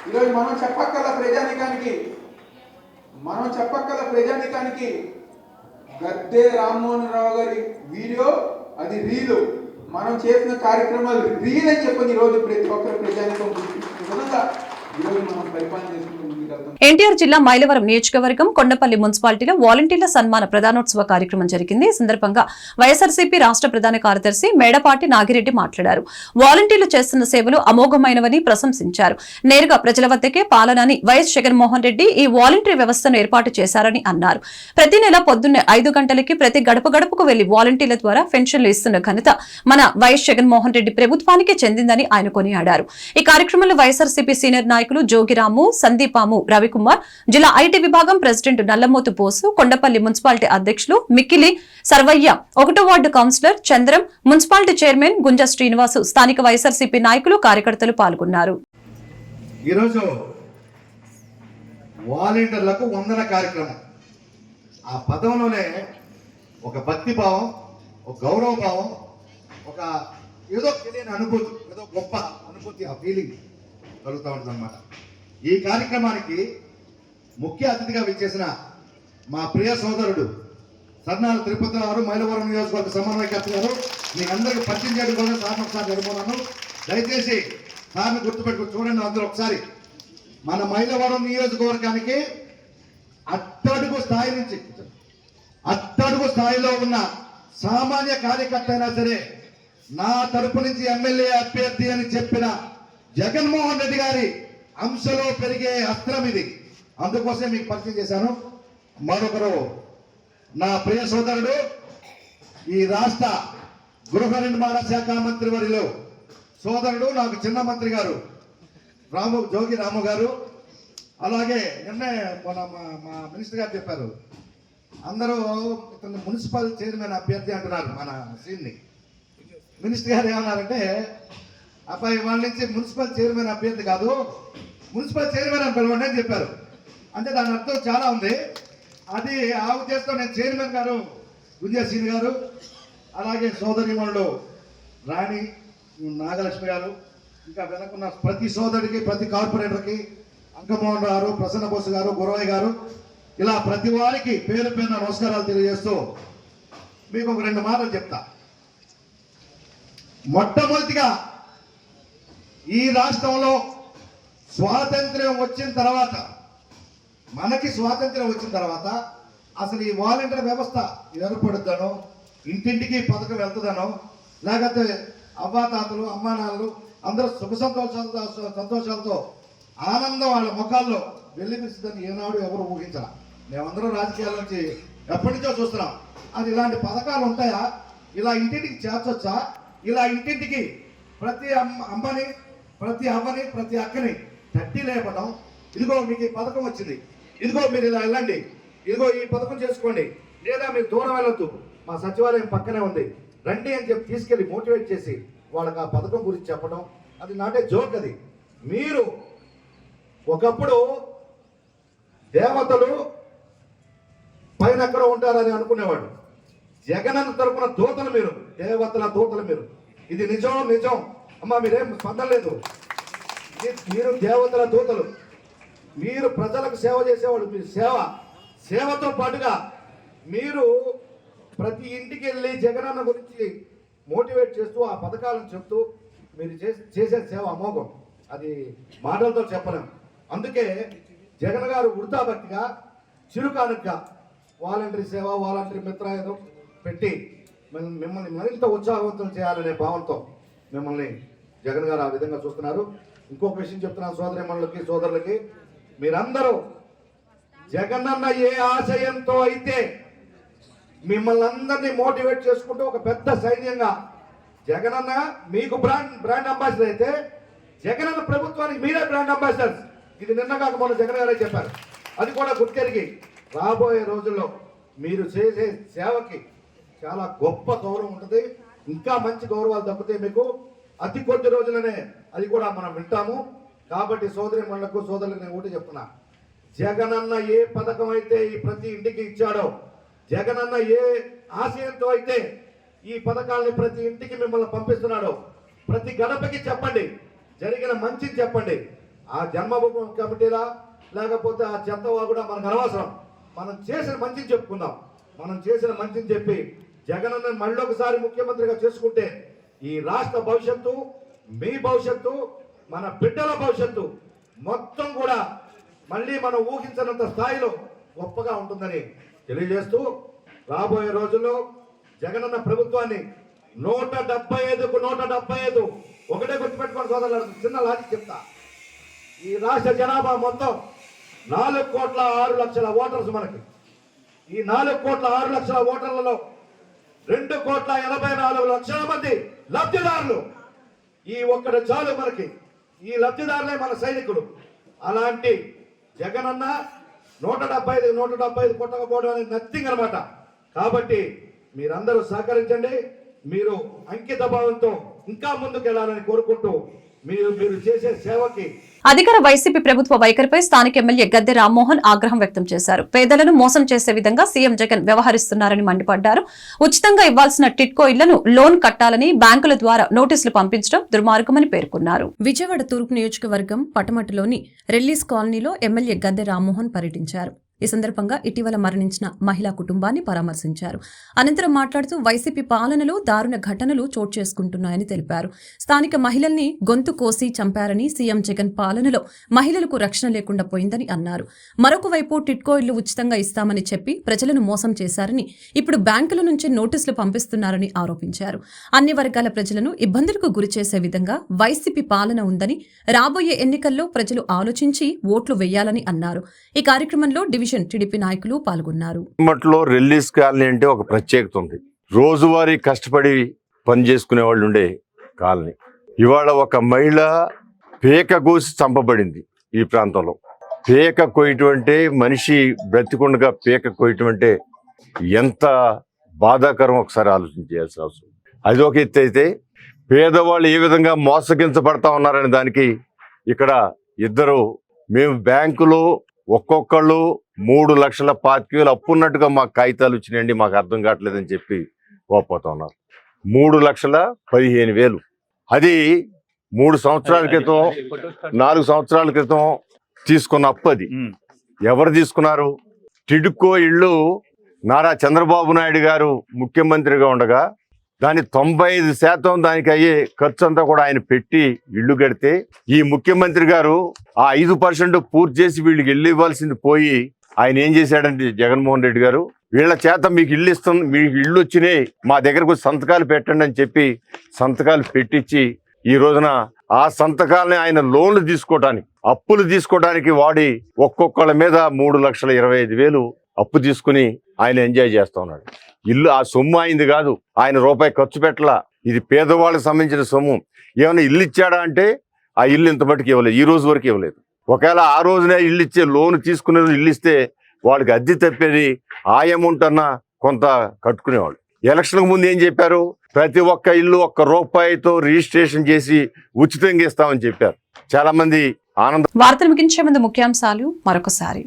ఈరోజు మనం చెప్పక్కల ప్రజానికానికి గద్దె రామ్మోహన్ రావు గారి వీడియో అది రీలు, మనం చేసిన కార్యక్రమాలు రీల్ అని చెప్పని ఈరోజు ప్రతి ఒక్కరు ప్రజానికం గుర్తించిన విధంగా ఈరోజు మనం పరిపాలన చేసుకుంటూ ముందుకెళ్తాం. ఎన్టీఆర్ జిల్లా మైలవరం నియోజకవర్గం కొండపల్లి మున్సిపాలిటీలో వాలంటీర్ల సన్మాన ప్రధానోత్సవ కార్యక్రమం జరిగింది. ఈ సందర్భంగా వైఎస్ఆర్సీపీ రాష్ట్ర ప్రధాన కార్యదర్శి మేడపాటి నాగిరెడ్డి మాట్లాడారు. వాలంటీర్లు చేస్తున్న సేవలు అమోఘమైనవని ప్రశంసించారు. నేరుగా ప్రజల వద్దకే పాలనని వైఎస్ జగన్మోహన్ రెడ్డి ఈ వాలంటీర్ వ్యవస్థను ఏర్పాటు చేశారని అన్నారు. ప్రతి నెల పొద్దున్నే 5 గంటలకి ప్రతి గడప గడపకు వెళ్లి వాలంటీర్ల ద్వారా పెన్షన్లు ఇస్తున్న ఘనత మన వైఎస్ జగన్మోహన్ రెడ్డి ప్రభుత్వానికి చెందిందని ఆయన కొనియాడారు. ఈ కార్యక్రమంలో వైఎస్ఆర్సీపీ సీనియర్ నాయకులు జోగిరాము, సందీపాము, రవికుమార్, జిల్లా ఐటీ విభాగం ప్రెసిడెంట్ నల్లమోతు బోసు, కొండపల్లి మున్సిపాలిటీ అధ్యక్షులు మిక్కిలి సర్వయ్య, 1వ ward councillor Chandram, municipality chairman Gunja Srinivasu, స్థానిక వైఎస్ఆర్సీపీ నాయకులు, కార్యకర్తలు పాల్గొన్నారు. ఈరోజు వాలంటీర్లకు వందన కార్యక్రమం, ఆ పదంలోనే ఒక భక్తిభావం, ఒక గౌరవ భావం, ఒక ఏదో తెలియని అనుభూతి, ఏదో గొప్ప అనుభూతి, ఆ ఫీలింగ్ కలుగుతూ ఉంటుంది అన్నమాట. ఈ కార్యక్రమానికి ముఖ్య అతిథిగా విచ్చేసిన మా ప్రియ సోదరుడు సర్నాల తిరుపతి గారు, మైలవరం నియోజకవర్గ సమన్వయకర్త గారు, మీ అందరికీ పరిచయం చేయడం కోసం సార్ని ఒకసారి జరుపుకున్నాను. దయచేసి సార్ని గుర్తుపెట్టుకుని చూడండి. అందరూ ఒకసారి మన మైలవరం నియోజకవర్గానికి అట్టడుగు స్థాయిలో ఉన్న సామాన్య కార్యకర్త అయినా సరే నా తరపు నుంచి ఎమ్మెల్యే అభ్యర్థి అని చెప్పిన జగన్మోహన్ రెడ్డి గారి అంశలో పెరిగే అస్త్రం ఇది. అందుకోసం మీకు పరిచయం చేశాను. మరొకరు నా ప్రియ సోదరుడు, ఈ రాష్ట్ర గృహ నిర్మాణ శాఖ మంత్రి వారిలో సోదరుడు, నాకు చిన్న మంత్రి గారు జోగి రాము గారు. అలాగే నిన్నే మన మా మినిస్టర్ గారు చెప్పారు, అందరూ ఇతను మున్సిపల్ చైర్మన్ అభ్యర్థి అంటున్నారు. మన సీన్ని మినిస్టర్ గారు ఏమన్నారంటే, అబ్బాయి వాళ్ళ నుంచి మున్సిపల్ చైర్మన్ అభ్యర్థి కాదు, మున్సిపల్ చైర్మన్ అని పిలవండి అని చెప్పారు. అంటే దాని అర్థం చాలా ఉంది. అది ఆ ఉద్దేశంతో నేను చైర్మన్ గారు గుంజా శ్రీని గారు, అలాగే సోదరిమణులు రాణి, నాగలక్ష్మి గారు, ఇంకా వెనకున్న ప్రతి సోదరుడికి, ప్రతి కార్పొరేటర్కి, అంకమోహన్ గారు, ప్రసన్న బోసు గారు, గురవయ్య గారు, ఇలా ప్రతి వారికి పేరు పేరున నమస్కారాలు తెలియజేస్తూ మీకు ఒక 2 మాటలు చెప్తా. మొట్టమొదటిగా ఈ రాష్ట్రంలో స్వాతంత్ర్యం వచ్చిన తర్వాత, మనకి స్వాతంత్ర్యం వచ్చిన తర్వాత అసలు ఈ వాలంటీర్ వ్యవస్థ ఏర్పడుద్దనో, ఇంటింటికి పథకం వెళ్తుందనో, లేకపోతే అవ్వాతాతలు, అమ్మానాన్నలు అందరూ సుఖ సంతోషాలతో ఆనందం వాళ్ళ ముఖాల్లో వెల్లిపిస్తుందని ఏనాడు ఎవరు ఊహించాల. మేమందరం రాజకీయాల నుంచి ఎప్పటి నుంచో చూస్తున్నాం. అది ఇలాంటి పథకాలు ఉంటాయా, ఇలా ఇంటింటికి చేర్చొచ్చా, ఇలా ఇంటింటికి ప్రతి అమ్మని, ప్రతి అవ్వని, ప్రతి అక్కని తట్టి లేపడం, ఇదిగో మీకు ఈ పథకం వచ్చింది, ఇదిగో మీరు ఇలా వెళ్ళండి, ఇదిగో ఈ పథకం చేసుకోండి, లేదా మీరు దూరం వెళ్ళొద్దు, మా సచివాలయం పక్కనే ఉంది, రండి అని చెప్పి తీసుకెళ్ళి మోటివేట్ చేసి వాళ్ళకి ఆ పథకం గురించి చెప్పడం, అది నాటే జోక్. అది మీరు ఒకప్పుడు దేవతలు పైన ఎక్కడ ఉంటారని అనుకునేవాడు. జగనన్న తరపున దూతలు మీరు, దేవతల దూతలు మీరు. ఇది నిజం. అమ్మా మీరేం స్పందన లేదు. మీరు దేవతల దూతలు, మీరు ప్రజలకు సేవ చేసేవాడు. మీరు సేవతో పాటుగా మీరు ప్రతి ఇంటికి వెళ్ళి జగనన్న గురించి మోటివేట్ చేస్తూ ఆ పథకాలను చెప్తూ మీరు చేసే సేవ అమోఘం. అది మాటలతో చెప్పలేం. అందుకే జగన్ గారు వృద్ధాభక్తిగా, చిరుకానుకగా వాలంటరీ సేవ, వాలంటరీ మిత్ర ఏదో పెట్టి మిమ్మల్ని మరింత ఉత్సాహవంతం చేయాలనే భావంతో మిమ్మల్ని జగన్ గారు ఆ విధంగా చూస్తున్నారు. ఇంకొక విషయం చెప్తున్నాను సోదరిమణులకి, సోదరులకి, మీరందరూ జగనన్న ఏ ఆశయంతో అయితే మిమ్మల్ని అందరినీ మోటివేట్ చేసుకుంటూ ఒక పెద్ద సైన్యంగా, జగనన్న మీకు బ్రాండ్ అంబాసిడర్ అయితే జగనన్న ప్రభుత్వానికి మీరే బ్రాండ్ అంబాసిడర్స్. ఇది నిన్న కాక మొన్న జగన్ గారే చెప్పారు. అది కూడా గుర్తెరిగి రాబోయే రోజుల్లో మీరు చేసే సేవకి చాలా గొప్ప గౌరవం ఉంటుంది. ఇంకా మంచి గౌరవాలు దక్కుతాయి మీకు. అతి కొద్ది రోజులనే అది కూడా మనం వింటాము. కాబట్టి సోదరి మనులకు సోదరులకు నేను ఒకటి చెప్తున్నా, జగనన్న ఏ పథకం అయితే ఈ ప్రతి ఇంటికి ఇచ్చాడో, జగనన్న ఏ ఆశయంతో అయితే ఈ పథకాలని ప్రతి ఇంటికి మిమ్మల్ని పంపిస్తున్నాడో, ప్రతి గడపకి చెప్పండి, జరిగిన మంచిని చెప్పండి. ఆ జన్మభూమి కమిటీలా లేకపోతే ఆ చెత్తవా కూడా మనకు అనవసరం. మనం చేసిన మంచిని చెప్పుకుందాం. మనం చేసిన మంచిని చెప్పి జగనన్న మళ్ళీ ఒకసారి ముఖ్యమంత్రిగా చేసుకుంటే ఈ రాష్ట్ర భవిష్యత్తు, మీ భవిష్యత్తు, మన బిడ్డల భవిష్యత్తు మొత్తం కూడా మళ్ళీ మనం ఊహించినంత స్థాయిలో గొప్పగా ఉంటుందని తెలియజేస్తూ రాబోయే రోజుల్లో జగనన్న ప్రభుత్వాన్ని 175కు 175 ఒకటే గుర్తుపెట్టుకోండి సోదరులు. చిన్న లాజిక్ చెప్తా. ఈ రాష్ట్ర జనాభా మొత్తం 4,06,00,000 ఓటర్స్. మనకి ఈ 4,06,00,000 ఓటర్లలో 2,84,00,000 మంది లబ్ధిదారులు. ఈ ఒక్కటి చాలు మనకి. ఈ లబ్ధిదారులే మన సైనికులు. అలాంటి జగనన్న 175 కొట్టకపోవడం అనేది నథింగ్ అనమాట. కాబట్టి మీరందరూ సహకరించండి. మీరు అంకిత భావంతో ఇంకా ముందుకెళ్లాలని కోరుకుంటూ మీరు చేసే సేవకి అధికార వైసీపీ ప్రభుత్వ వైఖరిపై స్థానిక ఎమ్మెల్యే గద్దె రామ్మోహన్ ఆగ్రహం వ్యక్తం చేశారు. పేదలను మోసం చేసే విధంగా సీఎం జగన్ వ్యవహరిస్తున్నారని మండిపడ్డారు. ఉచితంగా ఇవ్వాల్సిన టిట్కో ఇళ్లను లోన్ కట్టాలని బ్యాంకుల ద్వారా నోటీసులు పంపించడం దుర్మార్గమని పేర్కొన్నారు. విజయవాడ తూర్పు నియోజకవర్గం పటమటలోని రెల్లీస్ కాలనీలో ఎమ్మెల్యే గద్దె రామ్మోహన్ పర్యటించారు. ఈ సందర్భంగా ఇటీవల మరణించిన మహిళా కుటుంబాన్ని పరామర్శించారు. అనంతరం మాట్లాడుతూ వైసీపీ పాలనలో దారుణ ఘటనలు చోటు చేసుకుంటున్నాయని తెలిపారు. స్థానిక మహిళల్ని గొంతు కోసి చంపారని, సీఎం జగన్ పాలనలో మహిళలకు రక్షణ లేకుండా పోయిందని అన్నారు. మరొక వైపు టిట్కో ఇళ్లు ఉచితంగా ఇస్తామని చెప్పి ప్రజలను మోసం చేశారని, ఇప్పుడు బ్యాంకుల నుంచి నోటీసులు పంపిస్తున్నారని ఆరోపించారు. అన్ని వర్గాల ప్రజలను ఇబ్బందులకు గురిచేసే విధంగా వైసీపీ పాలన ఉందని, రాబోయే ఎన్నికల్లో ప్రజలు ఆలోచించి ఓట్లు వేయాలని అన్నారు. ఈ కార్యక్రమంలో డివిజన్ టీడీపీ నాయకులు పాల్గొన్నారు. రెల్లీస్ కాలనీ అంటే ఒక ప్రత్యేకత ఉంది. రోజువారీ కష్టపడి పని చేసుకునే వాళ్ళు ఉండే కాలనీ. ఇవాళ ఒక మహిళ పేక కోసి చంపబడింది ఈ ప్రాంతంలో. పేక కోయటం మనిషి బ్రతికుండగా పేక కోయటం ఎంత బాధాకరం ఒకసారి ఆలోచించాల్సిన అవసరం. అది ఒక ఎత్తు అయితే, పేదవాళ్ళు ఏ విధంగా మోసగించబడతా ఉన్నారనే దానికి ఇక్కడ ఇద్దరు, మేము బ్యాంకులో ఒక్కొక్కళ్ళు 3,25,000 అప్పు ఉన్నట్టుగా మాకు కాగితాలు వచ్చినాయండి, మాకు అర్థం కావట్లేదని చెప్పి పోతా ఉన్నారు. 3,15,000 అది 3 సంవత్సరాల క్రితం 4 సంవత్సరాల క్రితం తీసుకున్న అప్పు. అది ఎవరు తీసుకున్నారు? టిడ్కో ఇళ్ళు నారా చంద్రబాబు నాయుడు గారు ముఖ్యమంత్రిగా ఉండగా దాని 95% దానికి అయ్యే ఖర్చు అంతా కూడా ఆయన పెట్టి ఇల్లు కడితే, ఈ ముఖ్యమంత్రి గారు ఆ 5% పూర్తి చేసి వీళ్ళకి ఇల్లు ఇవ్వాల్సింది పోయి ఆయన ఏం చేశాడంటే జగన్మోహన్ రెడ్డి గారు, వీళ్ళ చేత మీకు ఇల్లు ఇస్తాం, మీకు ఇల్లు వచ్చినాయి, మా దగ్గరకు సంతకాలు పెట్టండి అని చెప్పి సంతకాలు పెట్టించి ఈ రోజున ఆ సంతకాలని ఆయన లోన్లు తీసుకోవడానికి, అప్పులు తీసుకోవడానికి వాడి ఒక్కొక్కళ్ళ మీద 3,25,000 అప్పు తీసుకుని ఆయన ఎంజాయ్ చేస్తా ఉన్నాడు. ఇల్లు ఆ సొమ్ము అయింది కాదు, ఆయన రూపాయి ఖర్చు పెట్టలా. ఇది పేదవాళ్ళకి సంబంధించిన సొమ్ము. ఏమైనా ఇల్లు ఇచ్చాడా అంటే ఆ ఇల్లు ఇంత మటుకు ఇవ్వలేదు, ఈ రోజు వరకు ఇవ్వలేదు. ఒకవేళ ఆ రోజునే ఇల్లు ఇచ్చే లోన్ తీసుకునే ఇల్లు ఇస్తే వాళ్ళకి అద్దె తప్పేది, ఆ అమౌంట్ అన్నా కొంత కట్టుకునేవాళ్ళు. ఎలక్షన్కు ముందు ఏం చెప్పారు? ప్రతి ఒక్క ఇల్లు ₹1 రిజిస్ట్రేషన్ చేసి ఉచితంగా ఇస్తామని చెప్పారు. చాలా మంది ఆనందం. వార్తలు ముగించే ముందు ముఖ్యాంశాలు మరొకసారి.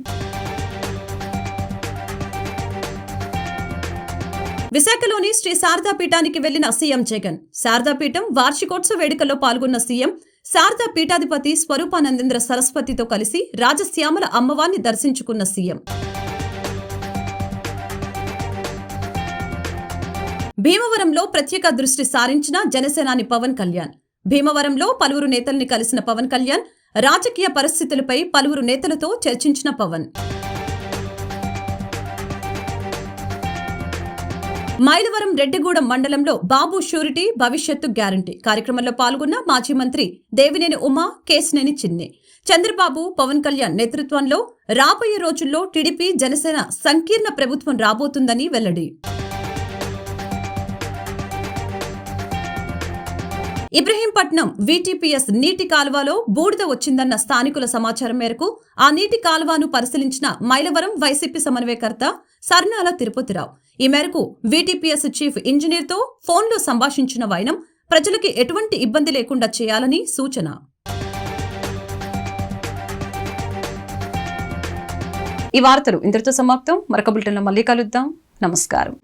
విశాఖలోని శ్రీ శారదాపీఠానికి వెళ్లిన సీఎం జగన్. శారదాపీఠం వార్షికోత్సవ వేడుకల్లో పాల్గొన్న సీఎం శారదా పీఠాధిపతి స్వరూపానందేంద్ర సరస్వతితో కలిసి రాజశ్యామల అమ్మవారిని దర్శించుకున్న సీఎం. భీమవరంలో ప్రత్యేక దృష్టి సారించిన జనసేనాని పవన్ కళ్యాణ్. భీమవరంలో పలువురు నేతల్ని కలిసిన పవన్ కళ్యాణ్ రాజకీయ పరిస్థితులపై పలువురు నేతలతో చర్చించిన పవన్. మైలవరం రెడ్డిగూడెం మండలంలో బాబు షూరిటీ భవిష్యత్తు గ్యారంటీ కార్యక్రమంలో పాల్గొన్న మాజీ మంత్రి దేవినేని ఉమా, కేశినేని చిన్ని. చంద్రబాబు, పవన్ కళ్యాణ్ నేతృత్వంలో రాబోయే రోజుల్లో టీడీపీ జనసేన సంకీర్ణ ప్రభుత్వం రాబోతుందని వెల్లడి. ఇబ్రహీంపట్నం VTPS నీటి కాలువలో బూడిద వచ్చిందన్న స్థానికుల సమాచారం మేరకు ఆ నీటి కాలువను పరిశీలించిన మైలవరం వైసీపీ సమన్వయకర్త సర్నాల తిరుపతిరావు. ఈ మేరకు VTPS చీఫ్ ఇంజనీర్తో ఫోన్లో సంభాషించిన వైనం ప్రజలకి ఎటువంటి ఇబ్బంది లేకుండా చేయాలని సూచన. ఈ వార్తలు ఇంతటితో సమాప్తం. మరొక బులెటిన్లో మళ్ళీ కలుద్దాం. నమస్కారం.